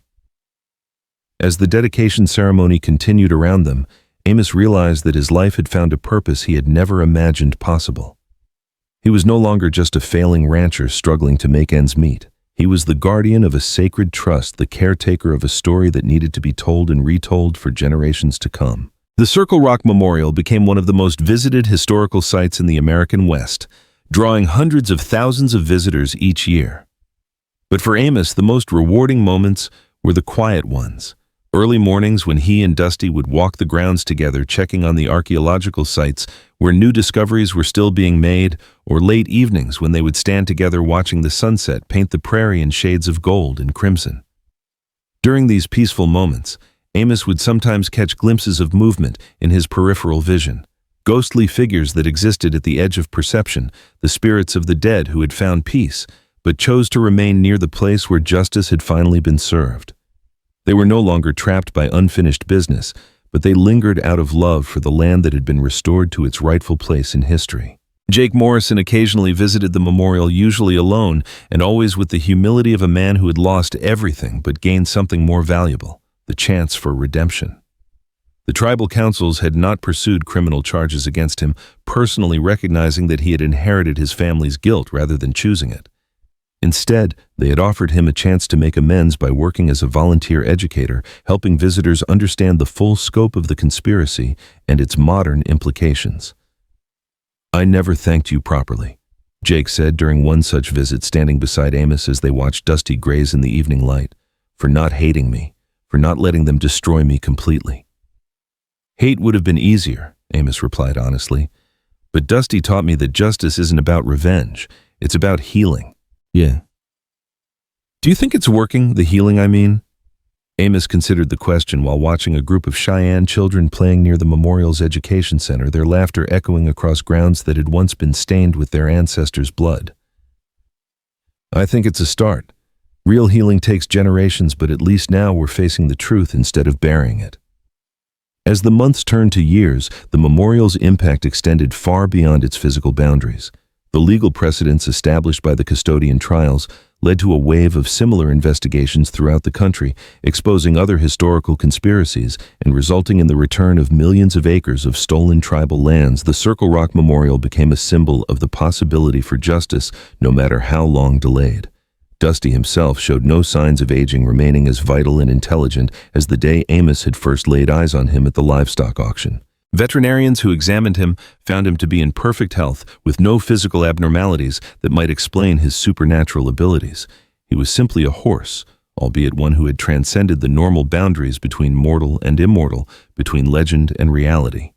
As the dedication ceremony continued around them, Amos realized that his life had found a purpose he had never imagined possible. He was no longer just a failing rancher struggling to make ends meet. He was the guardian of a sacred trust, the caretaker of a story that needed to be told and retold for generations to come. The Circle Rock Memorial became one of the most visited historical sites in the American West, drawing hundreds of thousands of visitors each year. But for Amos, the most rewarding moments were the quiet ones. Early mornings when he and Dusty would walk the grounds together, checking on the archaeological sites where new discoveries were still being made, or late evenings when they would stand together watching the sunset paint the prairie in shades of gold and crimson. During these peaceful moments, Amos would sometimes catch glimpses of movement in his peripheral vision, ghostly figures that existed at the edge of perception, the spirits of the dead who had found peace, but chose to remain near the place where justice had finally been served. They were no longer trapped by unfinished business, but they lingered out of love for the land that had been restored to its rightful place in history. Jake Morrison occasionally visited the memorial, usually alone, and always with the humility of a man who had lost everything but gained something more valuable, the chance for redemption. The tribal councils had not pursued criminal charges against him, personally recognizing that he had inherited his family's guilt rather than choosing it. Instead, they had offered him a chance to make amends by working as a volunteer educator, helping visitors understand the full scope of the conspiracy and its modern implications. "I never thanked you properly," Jake said during one such visit, standing beside Amos as they watched Dusty graze in the evening light, "for not hating me, for not letting them destroy me completely." "Hate would have been easier," Amos replied honestly, "but Dusty taught me that justice isn't about revenge, it's about healing." "Yeah. Do you think it's working, the healing, I mean?" Amos considered the question while watching a group of Cheyenne children playing near the memorial's education center, their laughter echoing across grounds that had once been stained with their ancestors' blood. "I think it's a start. Real healing takes generations, but at least now we're facing the truth instead of burying it." As the months turned to years, the memorial's impact extended far beyond its physical boundaries. The legal precedents established by the custodian trials led to a wave of similar investigations throughout the country, exposing other historical conspiracies and resulting in the return of millions of acres of stolen tribal lands. The Circle Rock Memorial became a symbol of the possibility for justice, no matter how long delayed. Dusty himself showed no signs of aging, remaining as vital and intelligent as the day Amos had first laid eyes on him at the livestock auction. Veterinarians who examined him found him to be in perfect health, with no physical abnormalities that might explain his supernatural abilities. He was simply a horse, albeit one who had transcended the normal boundaries between mortal and immortal, between legend and reality.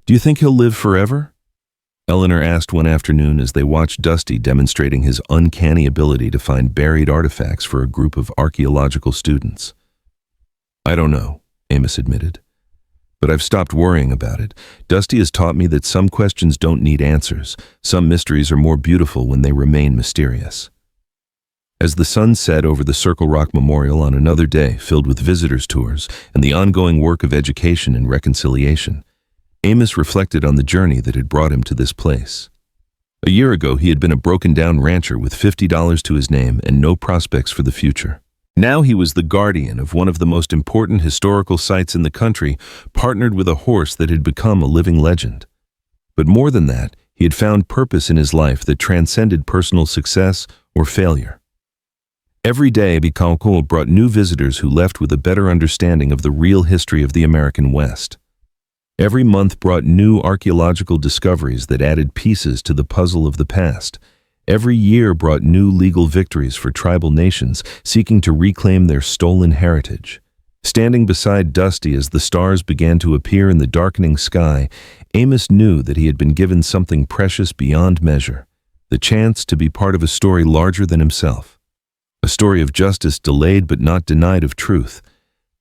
"Do you think he'll live forever?" Eleanor asked one afternoon as they watched Dusty demonstrating his uncanny ability to find buried artifacts for a group of archaeological students. "I don't know," Amos admitted. "But I've stopped worrying about it. Dusty has taught me that some questions don't need answers. Some mysteries are more beautiful when they remain mysterious." As the sun set over the Circle Rock Memorial on another day filled with visitors' tours and the ongoing work of education and reconciliation, Amos reflected on the journey that had brought him to this place. A year ago, he had been a broken-down rancher with $50 to his name and no prospects for the future. Now he was the guardian of one of the most important historical sites in the country, partnered with a horse that had become a living legend. But more than that, he had found purpose in his life that transcended personal success or failure. Every day, Cowboy brought new visitors who left with a better understanding of the real history of the American West. Every month brought new archaeological discoveries that added pieces to the puzzle of the past. Every year brought new legal victories for tribal nations seeking to reclaim their stolen heritage. Standing beside Dusty as the stars began to appear in the darkening sky, Amos knew that he had been given something precious beyond measure, the chance to be part of a story larger than himself. A story of justice delayed but not denied, of truth,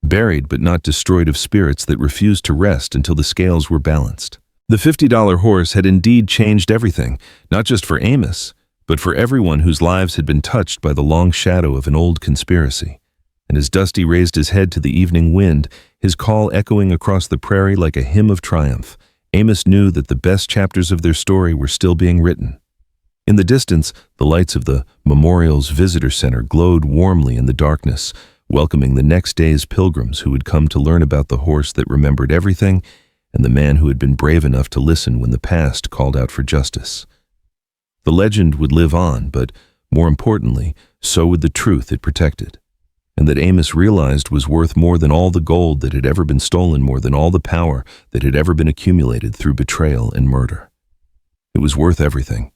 buried but not destroyed, of spirits that refused to rest until the scales were balanced. The $50 horse had indeed changed everything, not just for Amos, but for everyone whose lives had been touched by the long shadow of an old conspiracy. And as Dusty raised his head to the evening wind, his call echoing across the prairie like a hymn of triumph, Amos knew that the best chapters of their story were still being written. In the distance, the lights of the Memorial's visitor center glowed warmly in the darkness, welcoming the next day's pilgrims who had come to learn about the horse that remembered everything and the man who had been brave enough to listen when the past called out for justice. The legend would live on, but more importantly, so would the truth it protected, and that Amos realized was worth more than all the gold that had ever been stolen, more than all the power that had ever been accumulated through betrayal and murder. It was worth everything.